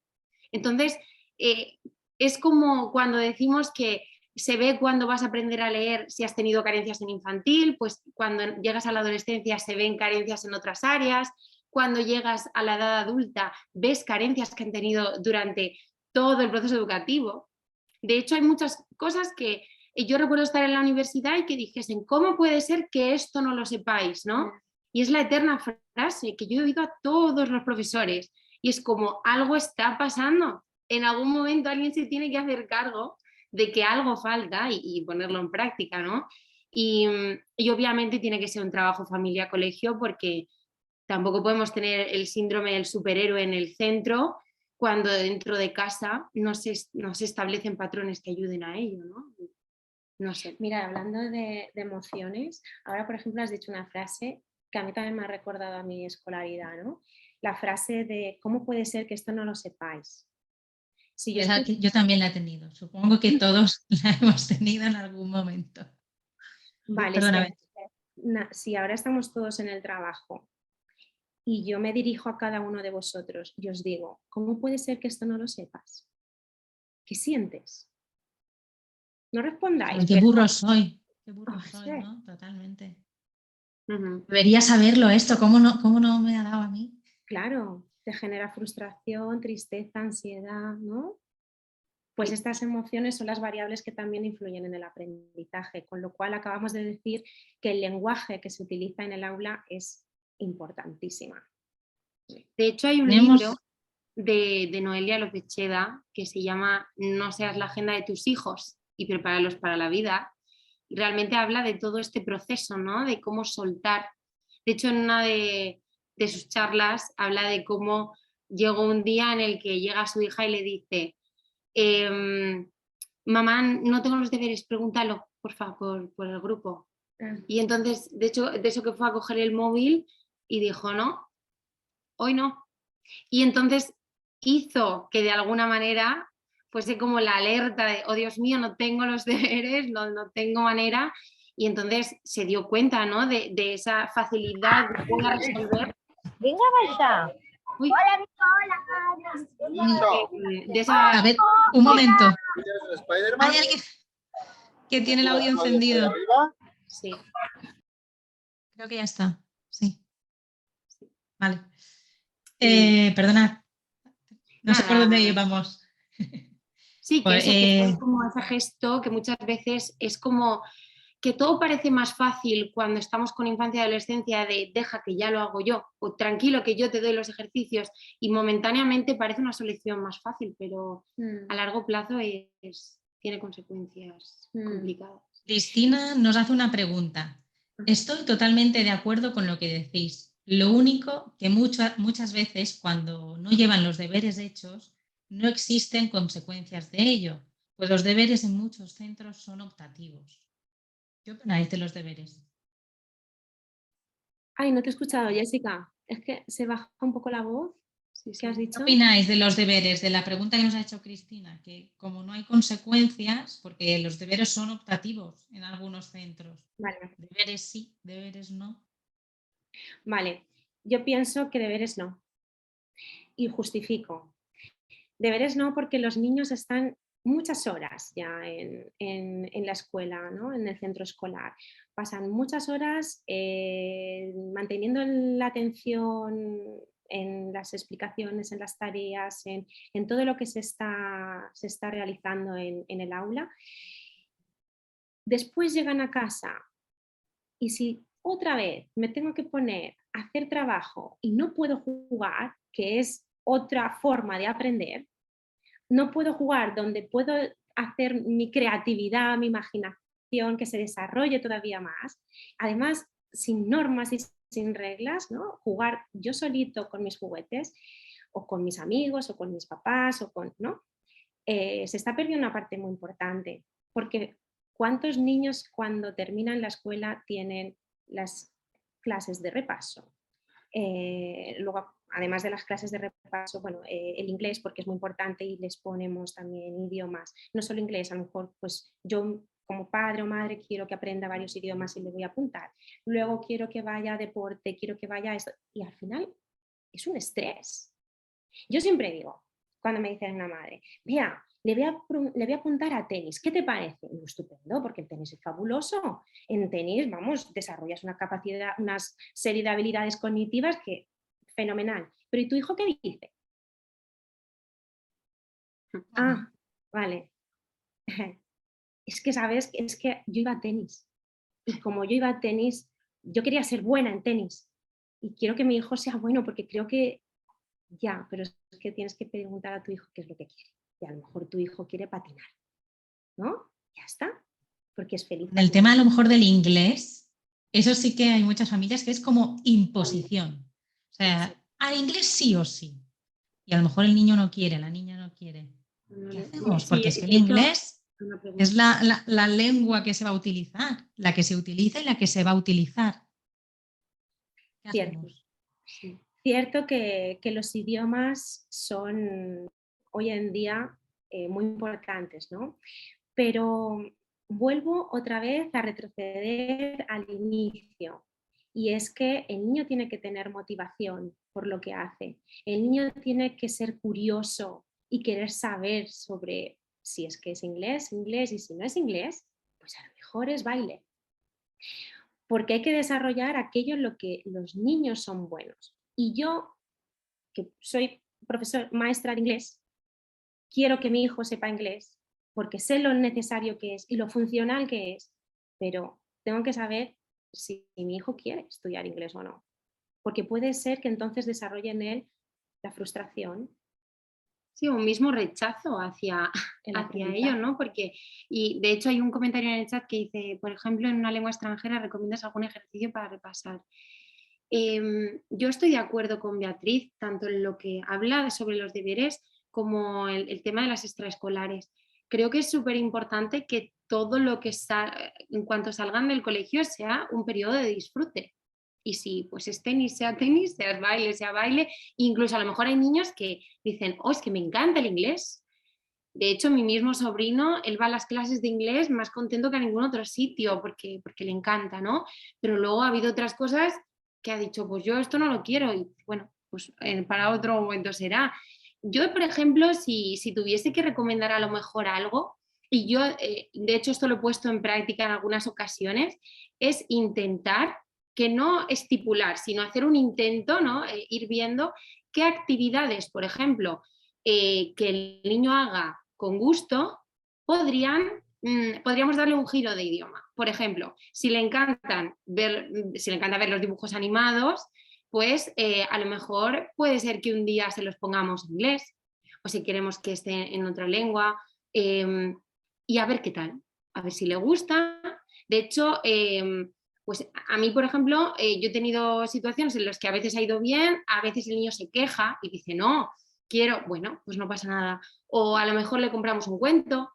[SPEAKER 2] Entonces, es como cuando decimos que se ve cuando vas a aprender a leer si has tenido carencias en infantil, pues cuando llegas a la adolescencia se ven carencias en otras áreas, cuando llegas a la edad adulta ves carencias que han tenido durante todo el proceso educativo. De hecho, hay muchas cosas que yo recuerdo estar en la universidad y que dijesen, ¿cómo puede ser que esto no lo sepáis, no? Y es la eterna frase que yo he oído a todos los profesores. Y es como, algo está pasando. En algún momento alguien se tiene que hacer cargo de que algo falta y ponerlo en práctica, ¿no? Y obviamente tiene que ser un trabajo familia-colegio porque tampoco podemos tener el síndrome del superhéroe en el centro cuando dentro de casa no se establecen patrones que ayuden a ello, ¿no? No sé.
[SPEAKER 3] Mira, hablando de emociones, ahora por ejemplo has dicho una frase que a mí también me ha recordado a mi escolaridad, ¿no? La frase de ¿cómo puede ser que esto no lo sepáis? Si yo,
[SPEAKER 1] Yo también la he tenido. Supongo que todos la hemos tenido en algún momento.
[SPEAKER 3] vale,
[SPEAKER 1] Perdóname.
[SPEAKER 3] si ahora estamos todos en el trabajo y yo me dirijo a cada uno de vosotros y os digo, ¿cómo puede ser que esto no lo sepas? ¿Qué sientes? No respondáis.
[SPEAKER 1] Qué burro soy. Qué burro
[SPEAKER 3] Oh,
[SPEAKER 1] soy, ¿no? Totalmente.
[SPEAKER 2] Ujú.
[SPEAKER 1] Debería saberlo esto. ¿Cómo no me ha dado a mí?
[SPEAKER 3] Claro, te genera frustración, tristeza, ansiedad, ¿no? Pues
[SPEAKER 2] Sí.
[SPEAKER 3] estas emociones son las variables que también influyen en el aprendizaje, con lo cual acabamos de decir que el lenguaje que se utiliza en el aula es importantísima.
[SPEAKER 2] De hecho, hay un libro
[SPEAKER 1] Tenemos,
[SPEAKER 2] de Noelia López Cheda que se llama No seas la agenda de tus hijos y prepáralos para la vida. Y realmente habla de todo este proceso, ¿no? De cómo soltar. De hecho, en una de sus charlas habla de cómo llegó un día en el que llega su hija y le dice, mamá, no tengo los deberes, pregúntalo, por favor, por el grupo. Y entonces, de hecho, de eso que fue a coger el móvil y dijo, no, hoy no. Y entonces hizo que de alguna manera fuese como la alerta de, oh Dios mío, no tengo los deberes, no tengo manera. Y entonces se dio cuenta, ¿no? De esa facilidad de poder resolver.
[SPEAKER 4] Venga, Balta.
[SPEAKER 2] Uy,
[SPEAKER 4] Hola, Nicola.
[SPEAKER 2] de esa,
[SPEAKER 1] a ver, un momento.
[SPEAKER 5] Spider-Man.
[SPEAKER 1] Hay alguien que tiene el audio encendido.
[SPEAKER 2] sí.
[SPEAKER 1] Creo que ya está. Sí. Vale.
[SPEAKER 2] Y-
[SPEAKER 1] Perdonad. No sé por dónde
[SPEAKER 2] nada.
[SPEAKER 1] íbamos.
[SPEAKER 2] Sí, que
[SPEAKER 1] Pues,
[SPEAKER 2] eso, que fue como ese gesto que muchas veces es como que todo parece más fácil cuando estamos con infancia y adolescencia de deja que ya lo hago yo, o tranquilo que yo te doy los ejercicios, y momentáneamente parece una solución más fácil, pero a largo plazo tiene consecuencias complicadas.
[SPEAKER 1] Cristina nos hace una pregunta. Estoy totalmente de acuerdo con lo que decís. Lo único que muchas veces cuando no llevan los deberes hechos, no existen consecuencias de ello, pues los deberes en muchos centros son optativos. ¿Qué opináis de los deberes?
[SPEAKER 3] Ay, no te he escuchado, Jessica. Es que se baja un poco la voz.
[SPEAKER 2] Sí,
[SPEAKER 3] ¿Qué has
[SPEAKER 2] sí.
[SPEAKER 1] ¿Qué
[SPEAKER 3] dicho?
[SPEAKER 1] opináis de los deberes? De la pregunta que nos ha hecho Cristina, que como no hay consecuencias, porque los deberes son optativos en algunos centros.
[SPEAKER 3] Vale.
[SPEAKER 1] Deberes sí, deberes no.
[SPEAKER 3] Vale. Yo pienso que deberes no. Y justifico. Deberes no, porque los niños están muchas horas ya en la escuela, ¿no? En el centro escolar. Pasan muchas horas manteniendo la atención en las explicaciones, en las tareas, en todo lo que se está realizando en el aula. Después llegan a casa y si otra vez me tengo que poner a hacer trabajo y no puedo jugar, que es otra forma de aprender, no puedo jugar donde puedo hacer mi creatividad, mi imaginación, que se desarrolle todavía más. Además, sin normas y sin reglas, ¿no? Jugar yo solito con mis juguetes o con mis amigos o con mis papás o con, ¿no? Se está perdiendo una parte muy importante porque ¿cuántos niños cuando terminan la escuela tienen las clases de repaso? Luego, además de las clases de repaso, bueno, el inglés porque es muy importante y les ponemos también idiomas, no solo inglés, a lo mejor pues yo como padre o madre quiero que aprenda varios idiomas y le voy a apuntar, luego quiero que vaya a deporte, quiero que vaya a esto y al final es un estrés. Yo siempre digo, cuando me dice una madre, mira, le voy a apuntar a tenis, ¿qué te parece? Muy estupendo, porque el tenis es fabuloso. En tenis, vamos, desarrollas una capacidad, una serie de habilidades cognitivas que fenomenal. Pero ¿y tu hijo qué dice? Ah, vale. Es que, ¿sabes? Es que yo iba a tenis. Y como yo iba a tenis, yo quería ser buena en tenis. Y quiero que mi hijo sea bueno porque creo que ya, pero es que tienes que preguntar a tu hijo qué es lo que quiere. Y a lo mejor tu hijo quiere patinar, ¿no? Ya está, porque es feliz
[SPEAKER 1] En el tema a
[SPEAKER 3] patinando.
[SPEAKER 1] lo mejor del inglés, eso sí que hay muchas familias que es como imposición. O sea, al inglés sí o sí. Y a lo mejor el niño no quiere, la niña no quiere. ¿Qué hacemos?
[SPEAKER 2] Sí,
[SPEAKER 1] Porque es que el
[SPEAKER 2] de hecho,
[SPEAKER 1] inglés
[SPEAKER 2] una pregunta.
[SPEAKER 1] es la lengua que se va a utilizar, la que se utiliza y la que se va a utilizar. ¿Qué
[SPEAKER 3] Cierto,
[SPEAKER 1] hacemos?
[SPEAKER 3] cierto que los idiomas son hoy en día muy importantes, ¿no? Pero vuelvo otra vez a retroceder al inicio. Y es que el niño tiene que tener motivación por lo que hace. El niño tiene que ser curioso y querer saber sobre si es que es inglés, inglés, y si no es inglés, pues a lo mejor es baile. Porque hay que desarrollar aquello en lo que los niños son buenos. Y yo, que soy maestra de inglés, quiero que mi hijo sepa inglés porque sé lo necesario que es y lo funcional que es, pero tengo que saber si mi hijo quiere estudiar inglés o no, porque puede ser que entonces desarrolle en él la frustración.
[SPEAKER 2] Sí, un mismo rechazo hacia ello, ¿no? Porque, y de hecho hay un comentario en el chat que dice, por ejemplo, en una lengua extranjera, ¿recomiendas algún ejercicio para repasar? Yo estoy de acuerdo con Beatriz, tanto en lo que habla sobre los deberes como el tema de las extraescolares. Creo que es súper importante que todo lo que en cuanto salgan del colegio sea un periodo de disfrute. Y si pues es tenis, sea baile, sea baile. Incluso a lo mejor hay niños que dicen, oh, es que me encanta el inglés. De hecho, mi mismo sobrino, él va a las clases de inglés más contento que a ningún otro sitio porque le encanta, ¿no? Pero luego ha habido otras cosas que ha dicho, pues yo esto no lo quiero y bueno, pues para otro momento será. Yo, por ejemplo, si tuviese que recomendar a lo mejor algo, y yo, de hecho, esto lo he puesto en práctica en algunas ocasiones, es intentar que no estipular, sino hacer un intento, ¿no? Ir viendo qué actividades, por ejemplo, que el niño haga con gusto, podríamos darle un giro de idioma. Por ejemplo, si le encanta ver los dibujos animados, pues a lo mejor puede ser que un día se los pongamos en inglés, o si queremos que esté en otra lengua, y a ver qué tal, a ver si le gusta. De hecho, pues a mí, por ejemplo, yo he tenido situaciones en las que a veces ha ido bien, a veces el niño se queja y dice, no, quiero, bueno, pues no pasa nada. O a lo mejor le compramos un cuento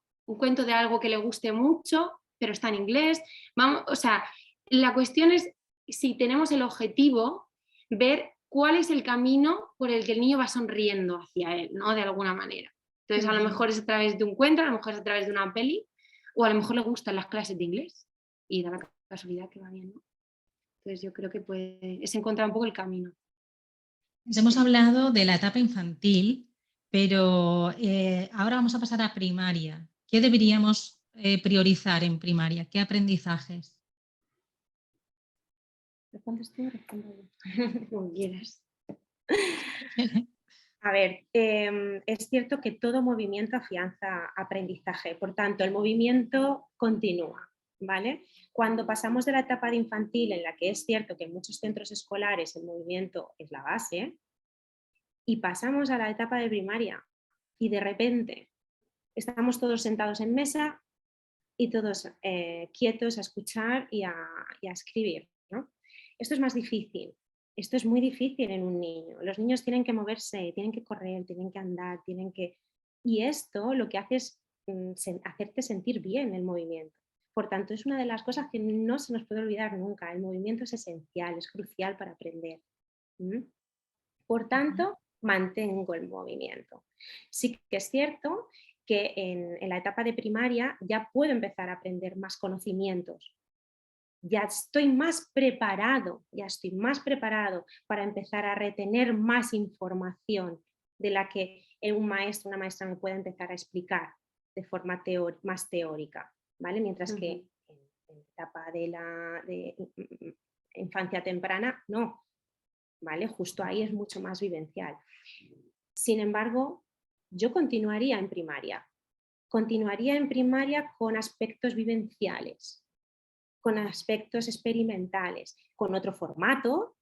[SPEAKER 2] de algo que le guste mucho, pero está en inglés. Vamos, o sea, la cuestión es, si tenemos el objetivo, ver cuál es el camino por el que el niño va sonriendo hacia él, ¿no? De alguna manera. Entonces, a lo mejor es a través de un cuento, a lo mejor es a través de una peli, o a lo mejor le gustan las clases de inglés y da la casualidad que va bien, ¿no? Entonces, yo creo que es encontrar un poco el camino.
[SPEAKER 1] Hemos hablado de la etapa infantil, pero ahora vamos a pasar a primaria. ¿Qué deberíamos priorizar en primaria? ¿Qué aprendizajes?
[SPEAKER 3] ¿Respondes tú o respondo yo?
[SPEAKER 2] Como quieras.
[SPEAKER 3] A ver, es cierto que todo movimiento afianza aprendizaje, por tanto, el movimiento continúa, ¿vale? Cuando pasamos de la etapa de infantil, en la que es cierto que en muchos centros escolares el movimiento es la base, y pasamos a la etapa de primaria, y de repente estamos todos sentados en mesa y todos quietos a escuchar y a escribir, ¿no? Esto es más difícil. Esto es muy difícil en un niño. Los niños tienen que moverse, tienen que correr, tienen que andar, tienen que... Y esto lo que hace es hacerte sentir bien el movimiento. Por tanto, es una de las cosas que no se nos puede olvidar nunca. El movimiento es esencial, es crucial para aprender. Por tanto, mantengo el movimiento. Sí que es cierto que en la etapa de primaria ya puedo empezar a aprender más conocimientos. Ya estoy más preparado para empezar a retener más información de la que un maestro, una maestra me puede empezar a explicar de forma más teórica, ¿vale? Mientras que en la etapa de infancia temprana, no, ¿vale? Justo ahí es mucho más vivencial. Sin embargo, yo continuaría en primaria con aspectos vivenciales, con aspectos experimentales, con otro formato,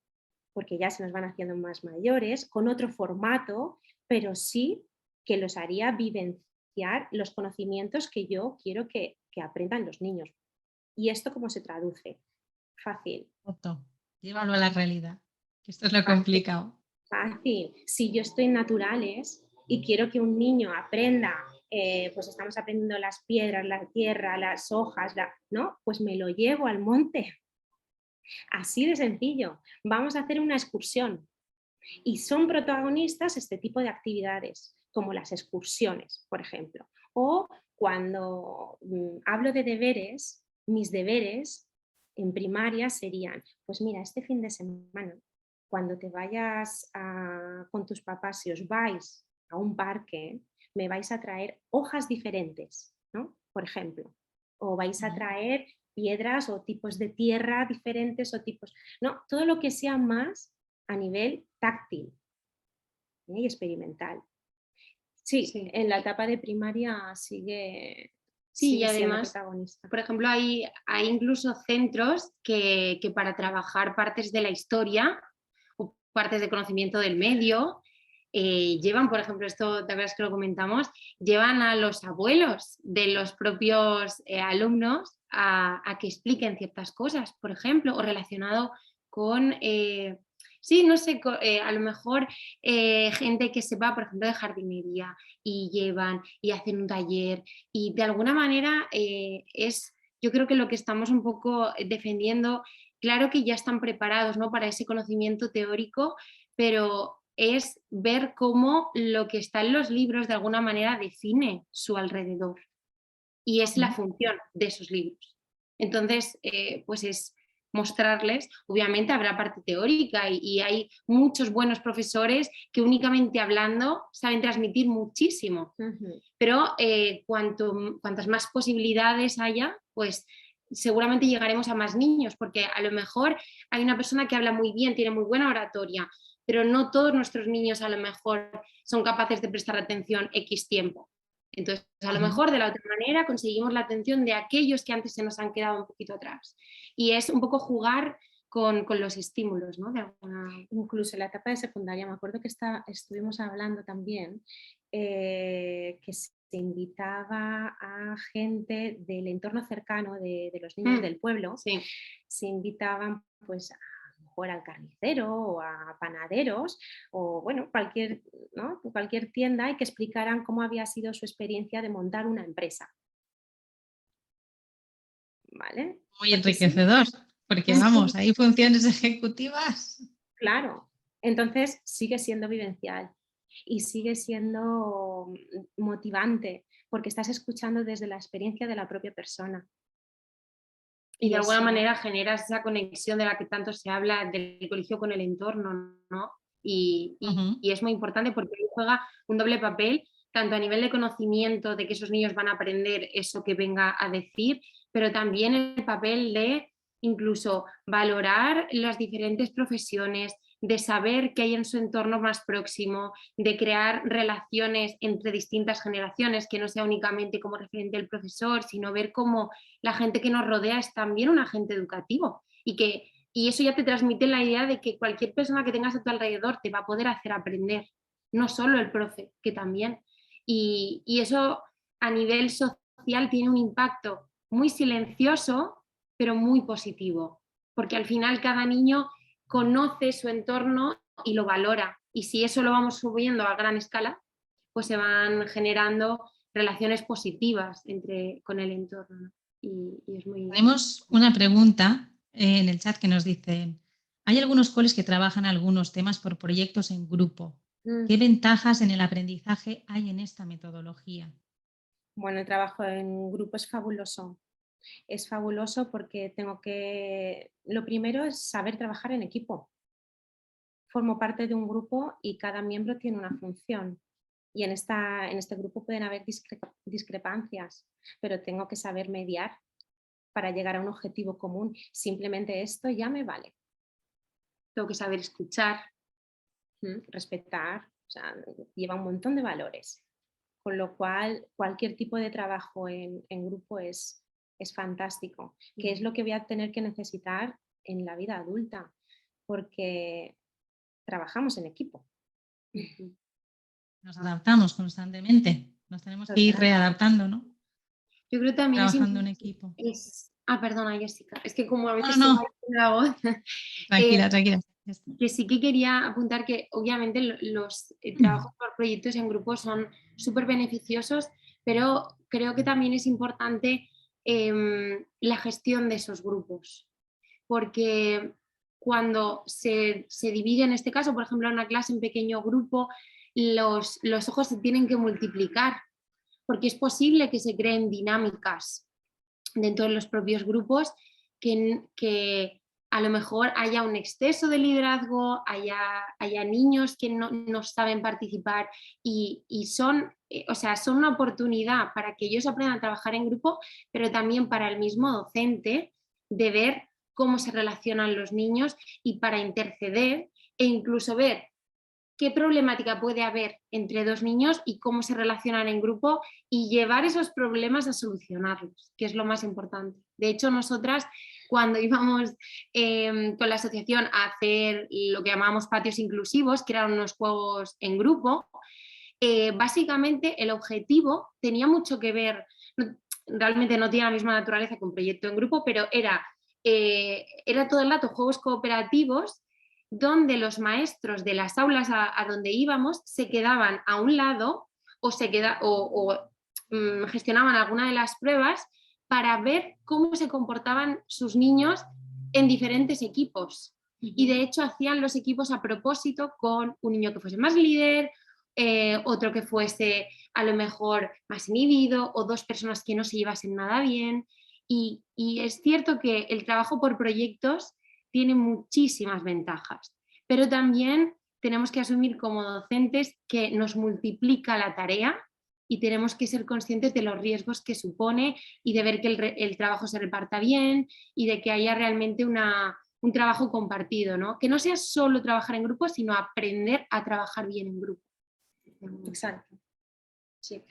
[SPEAKER 3] porque ya se nos van haciendo más mayores, con otro formato, pero sí que los haría vivenciar los conocimientos que yo quiero que aprendan los niños. ¿Y esto cómo se traduce? Fácil.
[SPEAKER 1] Llévalo a la realidad, que esto es lo complicado.
[SPEAKER 3] Fácil. Si yo estoy en naturales y quiero que un niño aprenda, pues estamos aprendiendo las piedras, la tierra, las hojas, ¿no? Pues me lo llevo al monte. Así de sencillo. Vamos a hacer una excursión. Y son protagonistas este tipo de actividades. como las excursiones, por ejemplo. O cuando hablo de deberes, mis deberes en primaria serían, pues mira, este fin de semana, cuando te vayas con tus papás, si os vais a un parque, me vais a traer hojas diferentes, ¿no? Por ejemplo. O vais a traer piedras o tipos de tierra diferentes o tipos... No, todo lo que sea más a nivel táctil, y experimental. Sí,
[SPEAKER 2] Sí.
[SPEAKER 3] en la etapa de primaria sigue,
[SPEAKER 2] Sí, y
[SPEAKER 3] sigue siendo
[SPEAKER 2] además,
[SPEAKER 3] protagonista.
[SPEAKER 2] por ejemplo, hay incluso centros que para trabajar partes de la historia o partes de conocimiento del medio, llevan, por ejemplo, esto de veras que lo comentamos, llevan a los abuelos de los propios alumnos a que expliquen ciertas cosas, por ejemplo, o relacionado con, sí, no sé, a lo mejor gente que sepa, por ejemplo, de jardinería y llevan y hacen un taller y de alguna manera yo creo que lo que estamos un poco defendiendo, claro que ya están preparados, ¿no?, para ese conocimiento teórico, pero es ver cómo lo que está en los libros de alguna manera define su alrededor y es la función de esos libros. Entonces, pues es mostrarles, obviamente habrá parte teórica y hay muchos buenos profesores que únicamente hablando saben transmitir muchísimo, pero cuantas más posibilidades haya, pues seguramente llegaremos a más niños, porque a lo mejor hay una persona que habla muy bien, tiene muy buena oratoria, pero no todos nuestros niños a lo mejor son capaces de prestar atención X tiempo. Entonces, a lo mejor de la otra manera conseguimos la atención de aquellos que antes se nos han quedado un poquito atrás. Y es un poco jugar con los estímulos, ¿no?
[SPEAKER 3] Incluso en la etapa de secundaria, me acuerdo que estuvimos hablando también que se invitaba a gente del entorno cercano de los niños del pueblo,
[SPEAKER 2] sí.
[SPEAKER 3] Se invitaban pues a mejor al carnicero o a panaderos o bueno, cualquier tienda y que explicaran cómo había sido su experiencia de montar una empresa. ¿Vale?
[SPEAKER 1] Muy enriquecedor, porque vamos, hay funciones ejecutivas.
[SPEAKER 3] Claro, entonces sigue siendo vivencial y sigue siendo motivante porque estás escuchando desde la experiencia de la propia persona.
[SPEAKER 2] Y de alguna manera generas esa conexión de la que tanto se habla del colegio con el entorno, ¿no? Y es muy importante porque juega un doble papel, tanto a nivel de conocimiento, de que esos niños van a aprender eso que venga a decir, pero también el papel de incluso valorar las diferentes profesiones, de saber qué hay en su entorno más próximo, de crear relaciones entre distintas generaciones, que no sea únicamente como referente el profesor, sino ver cómo la gente que nos rodea es también un agente educativo y eso ya te transmite la idea de que cualquier persona que tengas a tu alrededor te va a poder hacer aprender, no solo el profe, que también. Y eso a nivel social tiene un impacto muy silencioso, pero muy positivo, porque al final cada niño conoce su entorno y lo valora. Y si eso lo vamos subiendo a gran escala, pues se van generando relaciones positivas con el entorno. Y es muy...
[SPEAKER 1] Tenemos una pregunta en el chat que nos dice, hay algunos coles que trabajan algunos temas por proyectos en grupo. ¿Qué ventajas en el aprendizaje hay en esta metodología?
[SPEAKER 3] Bueno, el trabajo en grupo es fabuloso. Es fabuloso porque lo primero es saber trabajar en equipo. Formo parte de un grupo y cada miembro tiene una función. Y en este grupo pueden haber discrepancias, pero tengo que saber mediar para llegar a un objetivo común. Simplemente esto ya me vale.
[SPEAKER 2] Tengo que saber escuchar.
[SPEAKER 3] Respetar, o sea, lleva un montón de valores. Con lo cual, cualquier tipo de trabajo en grupo es fantástico, que es lo que voy a tener que necesitar en la vida adulta, porque trabajamos en equipo.
[SPEAKER 1] Nos adaptamos constantemente, nos tenemos que ir readaptando, ¿no?
[SPEAKER 2] Yo creo que también
[SPEAKER 1] trabajando en equipo.
[SPEAKER 2] Perdona, Jessica, es que como a veces
[SPEAKER 1] No.
[SPEAKER 2] se va la voz.
[SPEAKER 1] Tranquila.
[SPEAKER 2] Que sí que quería apuntar que obviamente los trabajos por proyectos en grupo son súper beneficiosos, pero creo que también es importante la gestión de esos grupos, porque cuando se divide en este caso, por ejemplo, una clase en pequeño grupo, los ojos se tienen que multiplicar, porque es posible que se creen dinámicas dentro de los propios grupos que a lo mejor haya un exceso de liderazgo, haya niños que no saben participar y son una oportunidad para que ellos aprendan a trabajar en grupo, pero también para el mismo docente de ver cómo se relacionan los niños y para interceder e incluso ver qué problemática puede haber entre dos niños y cómo se relacionan en grupo y llevar esos problemas a solucionarlos, que es lo más importante. De hecho, nosotras cuando íbamos con la asociación a hacer lo que llamábamos patios inclusivos, que eran unos juegos en grupo, básicamente el objetivo tenía mucho que ver, realmente no tiene la misma naturaleza que un proyecto en grupo, pero era todo el rato juegos cooperativos donde los maestros de las aulas a donde íbamos se quedaban a un lado o gestionaban alguna de las pruebas para ver cómo se comportaban sus niños en diferentes equipos. Y de hecho hacían los equipos a propósito con un niño que fuese más líder, otro que fuese a lo mejor más inhibido o dos personas que no se llevasen nada bien. Y es cierto que el trabajo por proyectos tiene muchísimas ventajas, pero también tenemos que asumir como docentes que nos multiplica la tarea y tenemos que ser conscientes de los riesgos que supone y de ver que el trabajo se reparta bien y de que haya realmente un trabajo compartido, ¿no? Que no sea solo trabajar en grupo, sino aprender a trabajar bien en grupo.
[SPEAKER 3] Exacto.
[SPEAKER 2] Sí.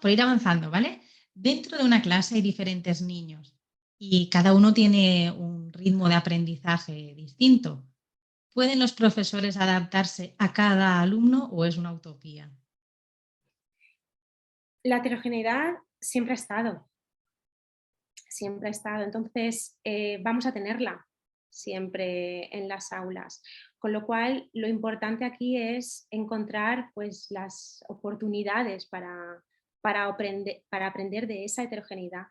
[SPEAKER 1] Por ir avanzando, ¿vale? Dentro de una clase hay diferentes niños y cada uno tiene un ritmo de aprendizaje distinto. ¿Pueden los profesores adaptarse a cada alumno o es una utopía?
[SPEAKER 3] La heterogeneidad siempre ha estado. Siempre ha estado. Entonces, vamos a tenerla siempre en las aulas. Con lo cual, lo importante aquí es encontrar pues, las oportunidades para aprender de esa heterogeneidad.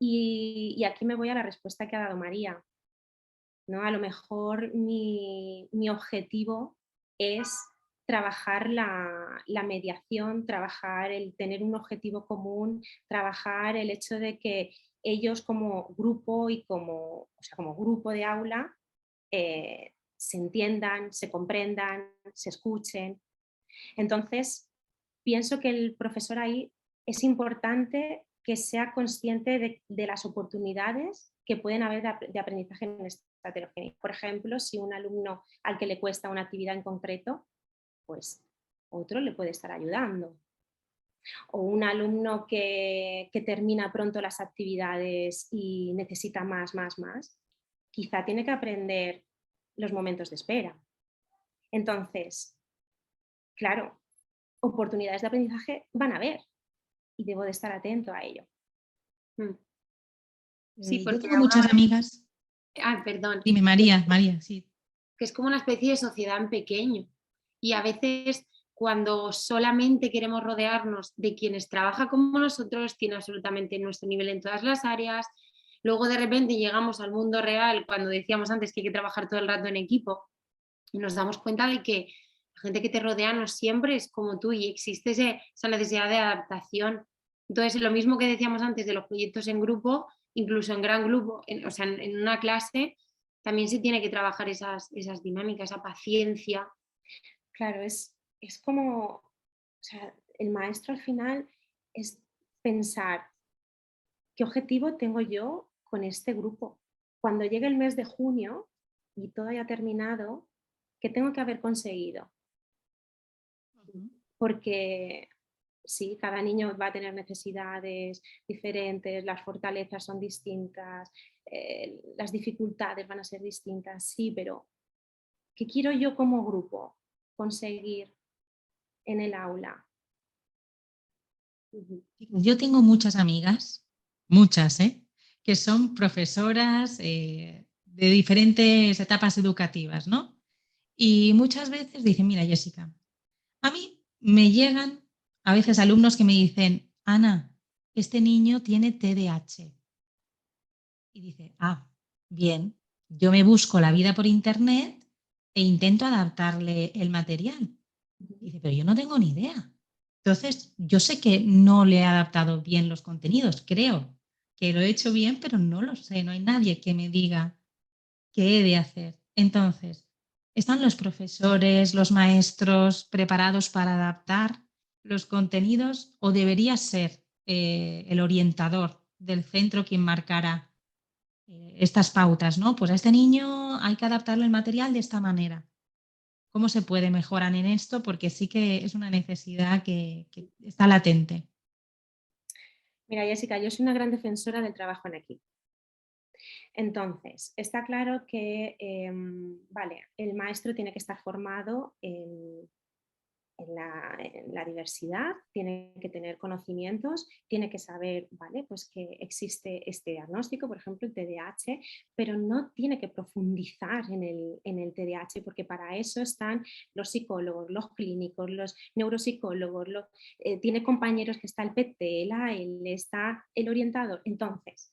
[SPEAKER 3] Y aquí me voy a la respuesta que ha dado María, ¿no? A lo mejor mi objetivo es trabajar la mediación, trabajar el tener un objetivo común, trabajar el hecho de que ellos como grupo y como grupo de aula se entiendan, se comprendan, se escuchen. Entonces, pienso que el profesor ahí es importante que sea consciente de las oportunidades que pueden haber de aprendizaje en esta heterogeneidad. Por ejemplo, si un alumno al que le cuesta una actividad en concreto, pues otro le puede estar ayudando. O un alumno que termina pronto las actividades y necesita más, quizá tiene que aprender los momentos de espera. Entonces, claro, oportunidades de aprendizaje van a haber y debo de estar atento a ello.
[SPEAKER 2] Sí,
[SPEAKER 1] Yo
[SPEAKER 2] porque
[SPEAKER 1] tengo muchas amigas.
[SPEAKER 2] Perdón.
[SPEAKER 1] Dime, María, sí.
[SPEAKER 2] Que es como una especie de sociedad en pequeño. Y a veces cuando solamente queremos rodearnos de quienes trabajan como nosotros, tienen absolutamente nuestro nivel en todas las áreas, luego de repente llegamos al mundo real, cuando decíamos antes que hay que trabajar todo el rato en equipo, y nos damos cuenta de que la gente que te rodea no siempre es como tú y existe esa necesidad de adaptación. Entonces, lo mismo que decíamos antes de los proyectos en grupo, incluso en gran grupo, en una clase, también se tiene que trabajar esas dinámicas, esa paciencia.
[SPEAKER 3] Claro, es como, el maestro al final es pensar qué objetivo tengo yo con este grupo. Cuando llegue el mes de junio y todo haya terminado, ¿qué tengo que haber conseguido? Porque sí, cada niño va a tener necesidades diferentes, las fortalezas son distintas, las dificultades van a ser distintas, sí, pero ¿qué quiero yo como grupo conseguir en el aula?
[SPEAKER 1] Yo tengo muchas amigas, muchas, que son profesoras de diferentes etapas educativas, ¿no? Y muchas veces dicen, mira, Jessica, a mí me llegan a veces alumnos que me dicen, Ana, este niño tiene TDAH. Y dice, bien, yo me busco la vida por internet e intento adaptarle el material. Y dice, pero yo no tengo ni idea. Entonces, yo sé que no le he adaptado bien los contenidos, creo que lo he hecho bien, pero no lo sé, no hay nadie que me diga qué he de hacer. Entonces, ¿están los profesores, los maestros preparados para adaptar los contenidos o debería ser el orientador del centro quien marcara estas pautas, ¿no? Pues a este niño hay que adaptarle el material de esta manera. ¿Cómo se puede mejorar en esto? Porque sí que es una necesidad que está latente.
[SPEAKER 3] Mira, Jessica, yo soy una gran defensora del trabajo en equipo. Entonces, está claro que vale, el maestro tiene que estar formado en la diversidad, tiene que tener conocimientos, tiene que saber, ¿vale? Pues que existe este diagnóstico, por ejemplo, el TDAH, pero no tiene que profundizar en el TDAH, porque para eso están los psicólogos, los clínicos, los neuropsicólogos, tiene compañeros que está el PT, está el orientador. Entonces,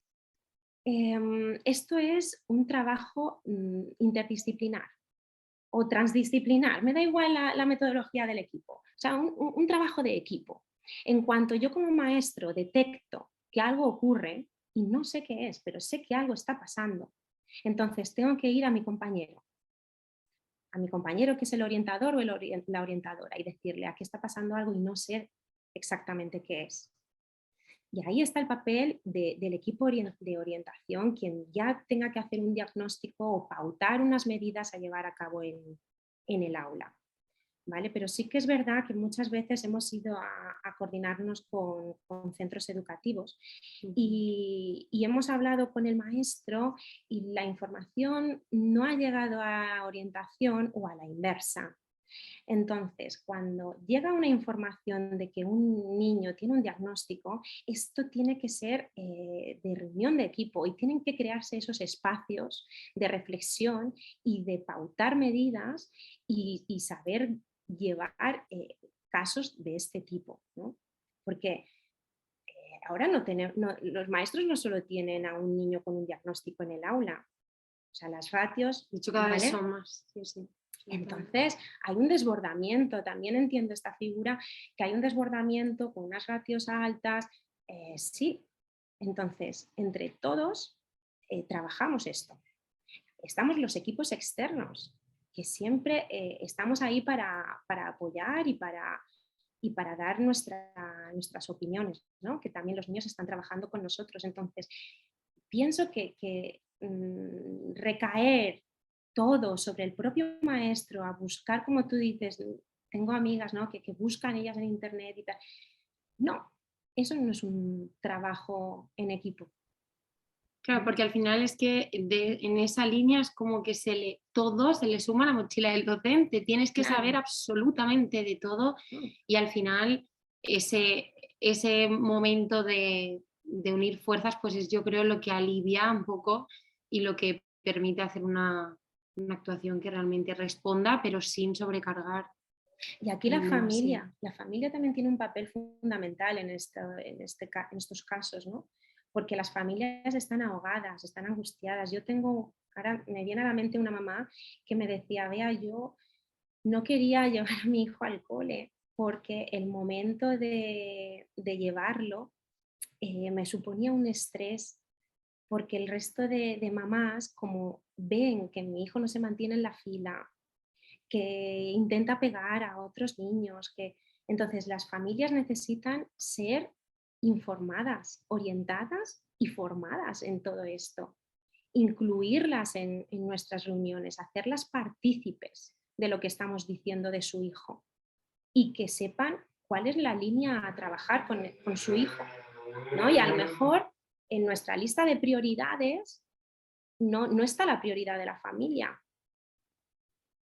[SPEAKER 3] esto es un trabajo interdisciplinar o transdisciplinar, me da igual la metodología del equipo, o sea, un trabajo de equipo. En cuanto yo como maestro detecto que algo ocurre y no sé qué es, pero sé que algo está pasando, entonces tengo que ir a mi compañero que es el orientador o la orientadora y decirle, aquí está pasando algo y no sé exactamente qué es. Y ahí está el papel del equipo de orientación, quien ya tenga que hacer un diagnóstico o pautar unas medidas a llevar a cabo en el aula. ¿Vale? Pero sí que es verdad que muchas veces hemos ido a coordinarnos con centros educativos y hemos hablado con el maestro y la información no ha llegado a orientación o a la inversa. Entonces, cuando llega una información de que un niño tiene un diagnóstico, esto tiene que ser de reunión de equipo y tienen que crearse esos espacios de reflexión y de pautar medidas y saber llevar casos de este tipo, ¿no? Porque ahora los maestros no solo tienen a un niño con un diagnóstico en el aula, o sea, las ratios...
[SPEAKER 2] De hecho, cada vez
[SPEAKER 3] ¿vale?
[SPEAKER 2] son más. Sí, sí.
[SPEAKER 3] Entonces, hay un desbordamiento, también entiendo esta figura, que hay un desbordamiento con unas ratios altas, sí. Entonces, entre todos trabajamos esto. Estamos los equipos externos, que siempre estamos ahí para apoyar y para dar nuestras opiniones, ¿no? Que también los niños están trabajando con nosotros. Entonces, pienso que recaer todo sobre el propio maestro, a buscar, como tú dices, tengo amigas, ¿no? que buscan ellas en internet y tal. No, eso no es un trabajo en equipo.
[SPEAKER 2] Claro, porque al final es que en esa línea es como que todo se le suma a la mochila del docente, tienes que saber absolutamente de todo y al final ese momento de unir fuerzas pues es yo creo lo que alivia un poco y lo que permite hacer una actuación que realmente responda pero sin sobrecargar.
[SPEAKER 3] Y aquí la familia también tiene un papel fundamental en estos casos, ¿no? Porque las familias están ahogadas, están angustiadas. Ahora me viene a la mente una mamá que me decía, vea, yo no quería llevar a mi hijo al cole porque el momento de llevarlo me suponía un estrés porque el resto de mamás, como ven que mi hijo no se mantiene en la fila, que intenta pegar a otros niños, entonces las familias necesitan ser informadas, orientadas y formadas en todo esto, incluirlas en nuestras reuniones, hacerlas partícipes de lo que estamos diciendo de su hijo y que sepan cuál es la línea a trabajar con su hijo, ¿no? Y a lo mejor en nuestra lista de prioridades no está la prioridad de la familia,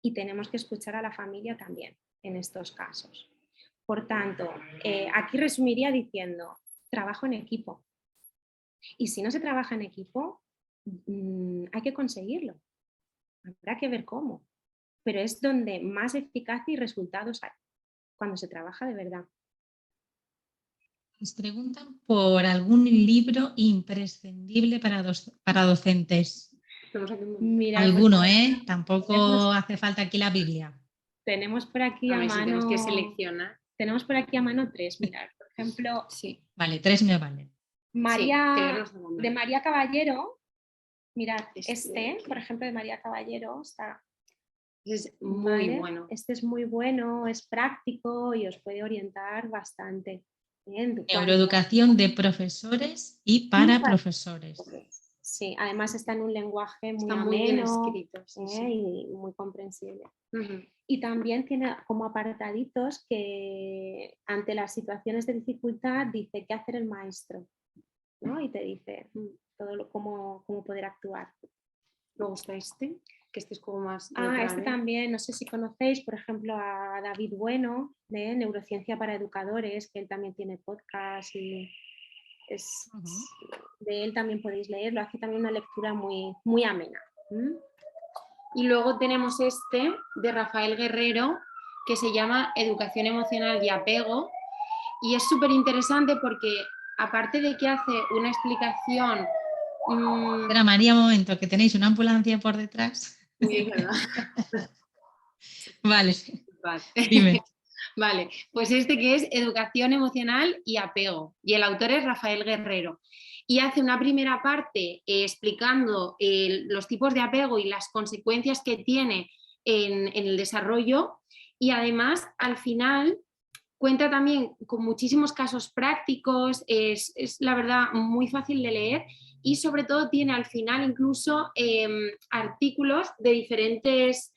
[SPEAKER 3] y tenemos que escuchar a la familia también en estos casos. Por tanto, aquí resumiría diciendo, trabajo en equipo. Y si no se trabaja en equipo, hay que conseguirlo. Habrá que ver cómo. Pero es donde más eficacia y resultados hay, cuando se trabaja de verdad.
[SPEAKER 1] Les preguntan por algún libro imprescindible para docentes.
[SPEAKER 3] Mira,
[SPEAKER 1] Alguno, ¿eh? Tampoco hace falta aquí la Biblia.
[SPEAKER 3] Tenemos por aquí a
[SPEAKER 2] A ver si tenemos que
[SPEAKER 3] mano,
[SPEAKER 2] seleccionar.
[SPEAKER 3] tenemos por aquí a mano 3, mirad, por ejemplo,
[SPEAKER 2] Sí,
[SPEAKER 1] Vale, 3 me valen.
[SPEAKER 3] María,
[SPEAKER 2] sí, tenemos
[SPEAKER 3] de María Caballero, mirad,
[SPEAKER 2] Este
[SPEAKER 3] por ejemplo, de María Caballero está,
[SPEAKER 2] es muy
[SPEAKER 3] ¿vale?
[SPEAKER 2] bueno.
[SPEAKER 3] Este es muy bueno, es práctico y os puede orientar bastante. Bien,
[SPEAKER 1] Neuroeducación de profesores y para profesores.
[SPEAKER 3] Sí, además está en un lenguaje muy
[SPEAKER 2] Está muy bien
[SPEAKER 3] ameno,
[SPEAKER 2] escrito. Sí, sí.
[SPEAKER 3] y muy comprensible.
[SPEAKER 2] Ujú.
[SPEAKER 3] Y también tiene como apartaditos que ante las situaciones de dificultad dice qué hacer el maestro, ¿no? Y te dice cómo poder actuar.
[SPEAKER 2] Me gusta que este es como más
[SPEAKER 3] Este
[SPEAKER 2] neutral, ¿eh?
[SPEAKER 3] también, no sé si conocéis, por ejemplo, a David Bueno, de Neurociencia para Educadores, que él también tiene podcast y de él también podéis leerlo, hace también una lectura muy, muy amena.
[SPEAKER 2] Y luego tenemos este de Rafael Guerrero, que se llama Educación Emocional y Apego, y es súper interesante porque aparte de que hace una explicación...
[SPEAKER 1] Espera, María, un momento, que tenéis una ambulancia por detrás.
[SPEAKER 2] Sí, ¿verdad?
[SPEAKER 1] Vale,
[SPEAKER 2] Vale.
[SPEAKER 1] dime.
[SPEAKER 2] Vale, pues este que es Educación Emocional y Apego, y el autor es Rafael Guerrero. Y hace una primera parte explicando los tipos de apego y las consecuencias que tiene en el desarrollo, y además al final cuenta también con muchísimos casos prácticos, es la verdad muy fácil de leer y sobre todo tiene al final incluso artículos de diferentes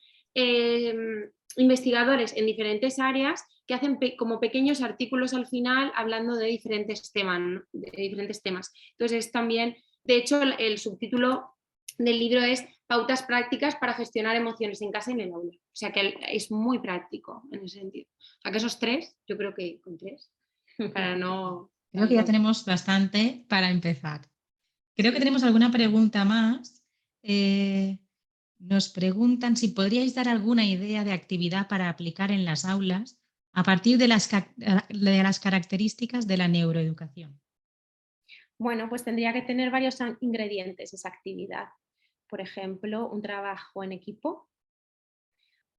[SPEAKER 2] investigadores en diferentes áreas que hacen como pequeños artículos al final hablando de diferentes temas, ¿no? Entonces es también, de hecho el subtítulo del libro es Pautas prácticas para gestionar emociones en casa y en el aula. O sea que es muy práctico en ese sentido. O sea que esos 3, yo creo que con 3, para no...
[SPEAKER 1] Creo que ya tenemos bastante para empezar. Creo que tenemos alguna pregunta más. Nos preguntan si podríais dar alguna idea de actividad para aplicar en las aulas a partir de las características de la neuroeducación.
[SPEAKER 3] Bueno, pues tendría que tener varios ingredientes esa actividad. Por ejemplo, un trabajo en equipo,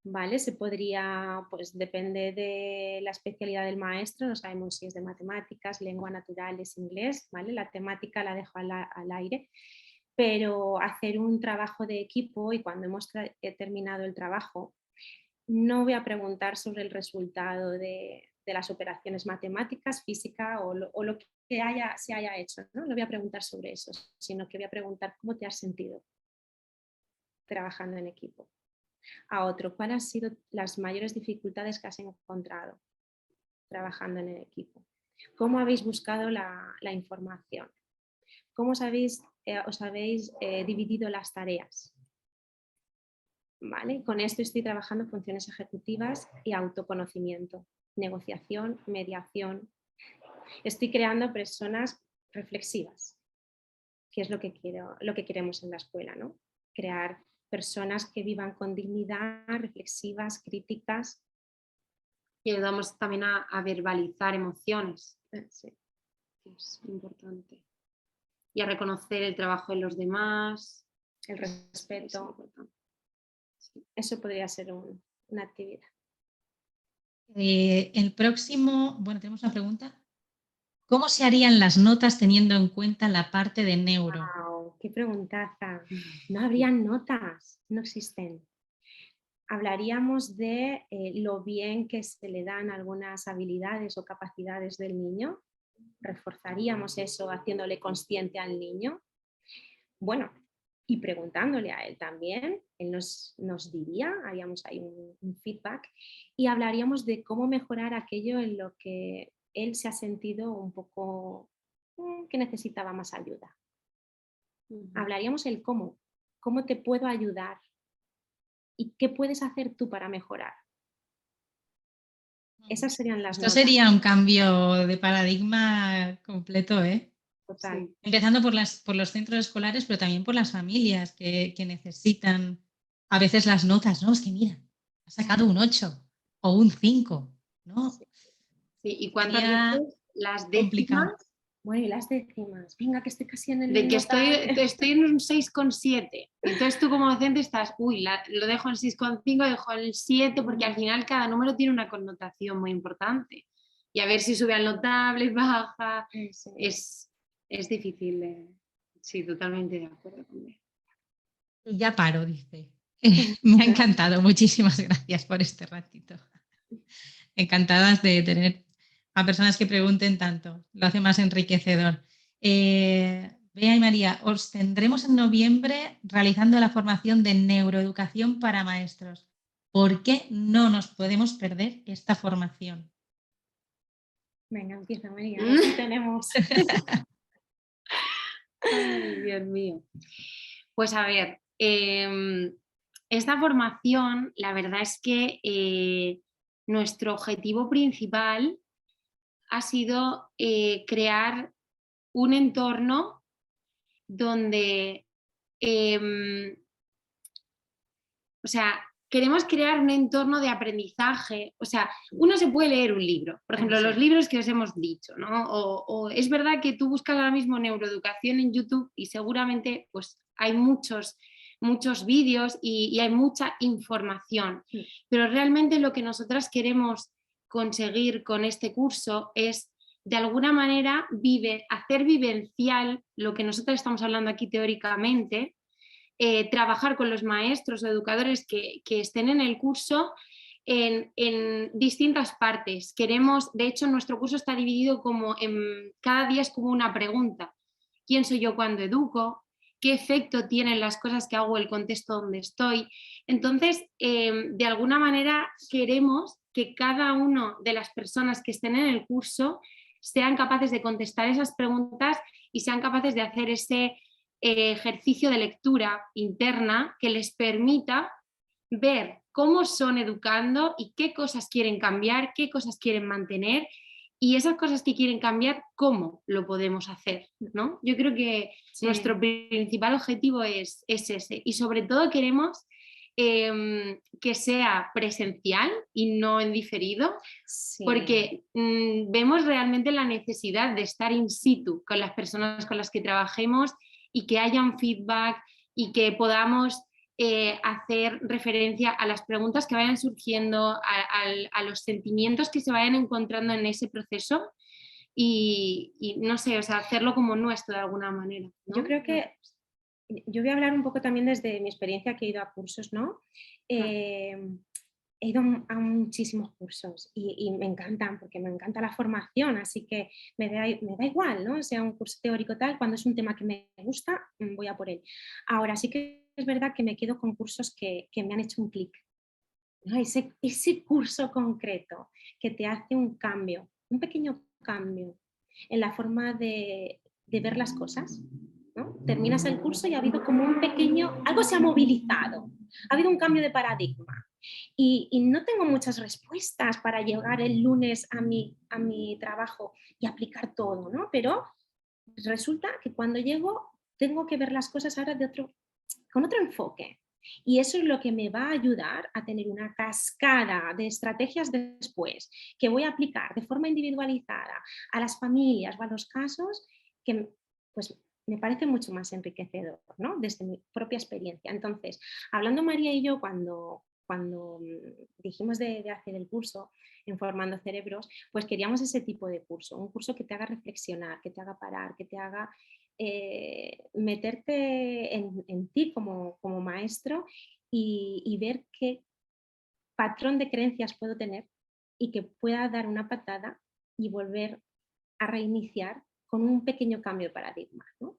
[SPEAKER 3] ¿vale? Se podría, pues depende de la especialidad del maestro, no sabemos si es de matemáticas, lengua naturales, inglés, ¿vale? La temática la dejo al aire, pero hacer un trabajo de equipo y cuando hemos terminado el trabajo, no voy a preguntar sobre el resultado de las operaciones matemáticas, física o lo que se haya hecho, ¿no? No voy a preguntar sobre eso, sino que voy a preguntar cómo te has sentido trabajando en equipo. A otro, ¿cuáles han sido las mayores dificultades que has encontrado trabajando en el equipo? ¿Cómo habéis buscado la información? ¿Cómo os habéis dividido las tareas? ¿Vale? Con esto estoy trabajando funciones ejecutivas y autoconocimiento, negociación, mediación. Estoy creando personas reflexivas, que es lo que queremos en la escuela, ¿no? Crear personas que vivan con dignidad, reflexivas, críticas.
[SPEAKER 2] Y ayudamos también a verbalizar emociones.
[SPEAKER 3] Sí.
[SPEAKER 2] Es importante. Y a reconocer el trabajo de los demás.
[SPEAKER 3] El respeto. Eso podría ser una actividad.
[SPEAKER 1] El próximo, bueno, tenemos una pregunta. ¿Cómo se harían las notas teniendo en cuenta la parte de neuro?
[SPEAKER 3] ¡Wow! ¡Qué preguntaza! No habrían notas, no existen. Hablaríamos de lo bien que se le dan algunas habilidades o capacidades del niño. Reforzaríamos eso haciéndole consciente al niño. Bueno, y preguntándole a él también, él nos diría, haríamos ahí un feedback y hablaríamos de cómo mejorar aquello en lo que él se ha sentido un poco que necesitaba más ayuda. Hablaríamos el cómo te puedo ayudar y qué puedes hacer tú para mejorar. Esas serían las
[SPEAKER 1] Esto
[SPEAKER 3] notas.
[SPEAKER 1] sería un cambio de paradigma completo, ¿eh?
[SPEAKER 3] Total.
[SPEAKER 2] Sí.
[SPEAKER 1] Empezando por los centros escolares, pero también por las familias que necesitan a veces las notas, ¿no? Es que mira, ha sacado un 8 o un 5, ¿no?
[SPEAKER 2] Sí. ¿Y cuántas
[SPEAKER 1] Sería
[SPEAKER 2] veces las
[SPEAKER 1] complicado.
[SPEAKER 2] décimas
[SPEAKER 3] Bueno, y las décimas, venga, que estoy casi en el...
[SPEAKER 2] De que
[SPEAKER 3] notable.
[SPEAKER 2] estoy en un 6,7. Entonces tú como docente estás, lo dejo en 6,5, lo dejo en el 7, porque al final cada número tiene una connotación muy importante. Y a ver si sube al notable, baja,
[SPEAKER 3] Sí.
[SPEAKER 2] es difícil. Sí, totalmente de acuerdo conmigo.
[SPEAKER 1] Y ya paro, dice. Me ha encantado, muchísimas gracias por este ratito. Encantadas de tener a personas que pregunten tanto, lo hace más enriquecedor. Bea y María, os tendremos en noviembre realizando la formación de neuroeducación para maestros. ¿Por qué no nos podemos perder esta formación?
[SPEAKER 3] Venga, empieza María, aquí tenemos.
[SPEAKER 2] Ay, Dios mío. Pues a ver, esta formación, la verdad es que nuestro objetivo principal ha sido crear un entorno donde, o sea, queremos crear un entorno de aprendizaje. O sea, uno se puede leer un libro, por ejemplo, los libros que os hemos dicho, ¿no? O es verdad que tú buscas ahora mismo neuroeducación en YouTube y seguramente pues hay muchos vídeos y hay mucha información, pero realmente lo que nosotras queremos conseguir con este curso es de alguna manera hacer vivencial lo que nosotros estamos hablando aquí teóricamente, trabajar con los maestros o educadores que estén en el curso en distintas partes. De hecho, nuestro curso está dividido cada día es como una pregunta. ¿Quién soy yo cuando educo? ¿Qué efecto tienen las cosas que hago en el contexto donde estoy? Entonces, de alguna manera queremos que cada una de las personas que estén en el curso sean capaces de contestar esas preguntas y sean capaces de hacer ese ejercicio de lectura interna que les permita ver cómo son educando y qué cosas quieren cambiar, qué cosas quieren mantener y esas cosas que quieren cambiar, cómo lo podemos hacer, ¿no? Yo creo que nuestro principal objetivo es ese y sobre todo queremos que sea presencial y no en diferido, porque vemos realmente la necesidad de estar in situ con las personas con las que trabajemos y que haya un feedback y que podamos hacer referencia a las preguntas que vayan surgiendo, a los sentimientos que se vayan encontrando en ese proceso y no sé, o sea, hacerlo como nuestro de alguna manera, ¿no?
[SPEAKER 3] Yo creo que yo voy a hablar un poco también desde mi experiencia que he ido a cursos, ¿no? He ido a muchísimos cursos y me encantan porque me encanta la formación, así que me da igual, ¿no? Sea un curso teórico tal, cuando es un tema que me gusta, voy a por él. Ahora sí que es verdad que me quedo con cursos que me han hecho un clic, ¿no? Ese curso concreto que te hace un cambio, un pequeño cambio en la forma de ver las cosas, ¿no? Terminas el curso y ha habido como algo se ha movilizado, ha habido un cambio de paradigma. Y no tengo muchas respuestas para llegar el lunes a mi trabajo y aplicar todo, ¿no? Pero resulta que cuando llego tengo que ver las cosas ahora con otro enfoque. Y eso es lo que me va a ayudar a tener una cascada de estrategias después que voy a aplicar de forma individualizada a las familias o a los casos que pues, me parece mucho más enriquecedor, ¿no? Desde mi propia experiencia. Entonces, hablando María y yo cuando dijimos de hacer el curso en Formando Cerebros, pues queríamos ese tipo de curso, un curso que te haga reflexionar, que te haga parar, que te haga meterte en ti como maestro y ver qué patrón de creencias puedo tener y que pueda dar una patada y volver a reiniciar con un pequeño cambio de paradigma, ¿no?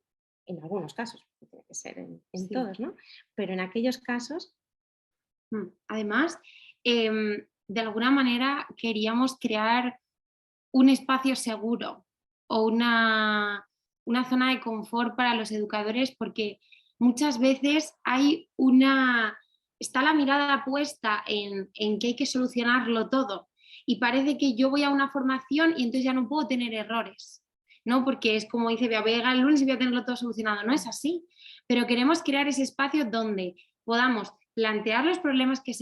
[SPEAKER 3] En algunos casos, tiene que ser en
[SPEAKER 2] Sí.
[SPEAKER 3] todos, ¿no? Pero en aquellos casos...
[SPEAKER 2] Además, de alguna manera queríamos crear un espacio seguro o una zona de confort para los educadores, porque muchas veces está la mirada puesta en que hay que solucionarlo todo y parece que yo voy a una formación y entonces ya no puedo tener errores, ¿no? Porque es como dice, voy a llegar el lunes y voy a tenerlo todo solucionado. No es así, pero queremos crear ese espacio donde podamos plantear los problemas que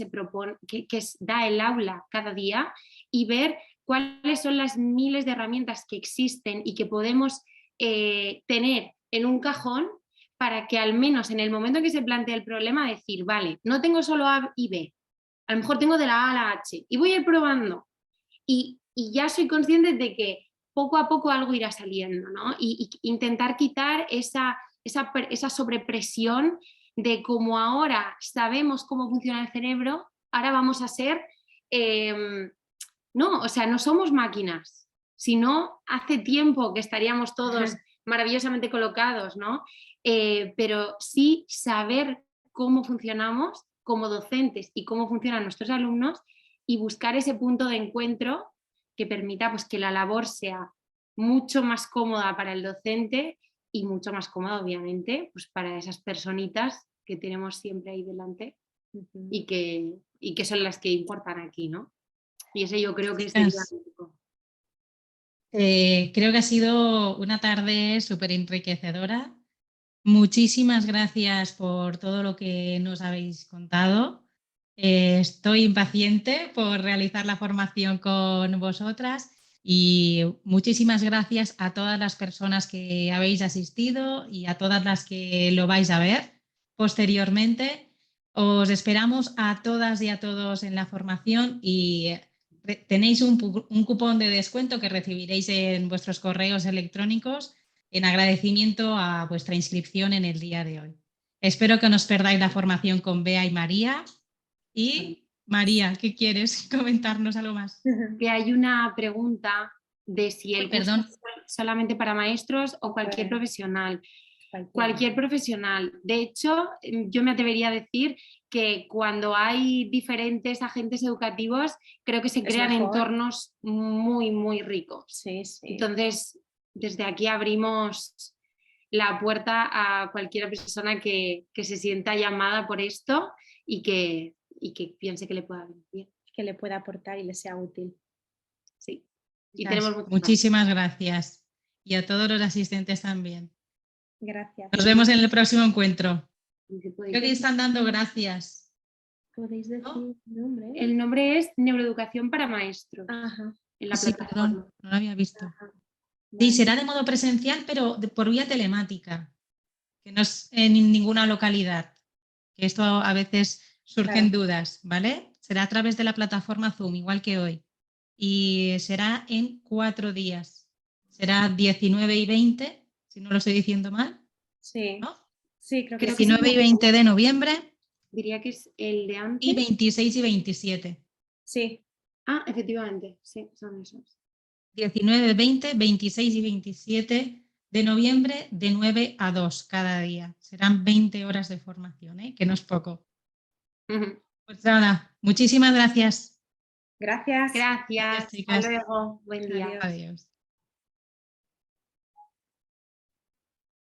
[SPEAKER 2] da el aula cada día y ver cuáles son las miles de herramientas que existen y que podemos tener en un cajón para que al menos en el momento en que se plantea el problema decir, vale, no tengo solo A y B, a lo mejor tengo de la A a la H y voy a ir probando y ya soy consciente de que poco a poco algo irá saliendo, ¿no? Y intentar quitar esa sobrepresión de como ahora sabemos cómo funciona el cerebro, ahora vamos a ser, no, o sea, no somos máquinas, sino hace tiempo que estaríamos todos maravillosamente colocados, ¿no? Pero sí saber cómo funcionamos como docentes y cómo funcionan nuestros alumnos y buscar ese punto de encuentro que permita pues, que la labor sea mucho más cómoda para el docente y mucho más cómoda, obviamente, pues, para esas personitas que tenemos siempre ahí delante y que son las que importan aquí, ¿no? Y ese yo creo que sería...
[SPEAKER 1] Creo que ha sido una tarde súper enriquecedora. Muchísimas gracias por todo lo que nos habéis contado. Estoy impaciente por realizar la formación con vosotras y muchísimas gracias a todas las personas que habéis asistido y a todas las que lo vais a ver posteriormente. Os esperamos a todas y a todos en la formación y tenéis un cupón de descuento que recibiréis en vuestros correos electrónicos en agradecimiento a vuestra inscripción en el día de hoy. Espero que no os perdáis la formación con Bea y María. Y María, ¿qué quieres comentarnos algo más?
[SPEAKER 2] Que hay una pregunta de si el curso es solamente para maestros o cualquier profesional. Cualquier profesional. De hecho, yo me atrevería a decir que cuando hay diferentes agentes educativos, creo que se crean entornos muy, muy ricos.
[SPEAKER 3] Sí, sí.
[SPEAKER 2] Entonces, desde aquí abrimos la puerta a cualquier persona que se sienta llamada por esto y que piense que le pueda venir bien.
[SPEAKER 3] Que le pueda aportar y le sea útil.
[SPEAKER 2] Sí. Y tenemos
[SPEAKER 1] muchísimas gracias. Y a todos los asistentes también.
[SPEAKER 3] Gracias.
[SPEAKER 1] Nos vemos en el próximo encuentro. Creo que están dando gracias.
[SPEAKER 3] ¿Podéis decir el nombre?
[SPEAKER 2] El nombre es Neuroeducación para Maestros.
[SPEAKER 3] Ajá.
[SPEAKER 2] En la
[SPEAKER 1] Sí,
[SPEAKER 2] plataforma.
[SPEAKER 1] perdón, no lo había visto.
[SPEAKER 3] Ajá.
[SPEAKER 1] Sí, será de modo presencial, pero por vía telemática, que no es en ninguna localidad. Que esto a veces surgen dudas, ¿vale? Será a través de la plataforma Zoom, igual que hoy. Y será en 4 días. Será 19 y 20, si no lo estoy diciendo mal.
[SPEAKER 3] Sí,
[SPEAKER 1] ¿no?
[SPEAKER 3] sí, creo que
[SPEAKER 1] 19 y 20 de noviembre.
[SPEAKER 2] Diría que es el de antes.
[SPEAKER 1] Y 26 y 27.
[SPEAKER 3] Sí.
[SPEAKER 2] Ah, efectivamente, sí, son esos.
[SPEAKER 1] 19, 20, 26 y 27 de noviembre, de 9 a 2 cada día. Serán 20 horas de formación, ¿eh? Que no es poco. Pues nada, muchísimas gracias.
[SPEAKER 3] Gracias.
[SPEAKER 2] Gracias.
[SPEAKER 1] Chicas.
[SPEAKER 2] Hasta luego. Buen día.
[SPEAKER 1] Adiós.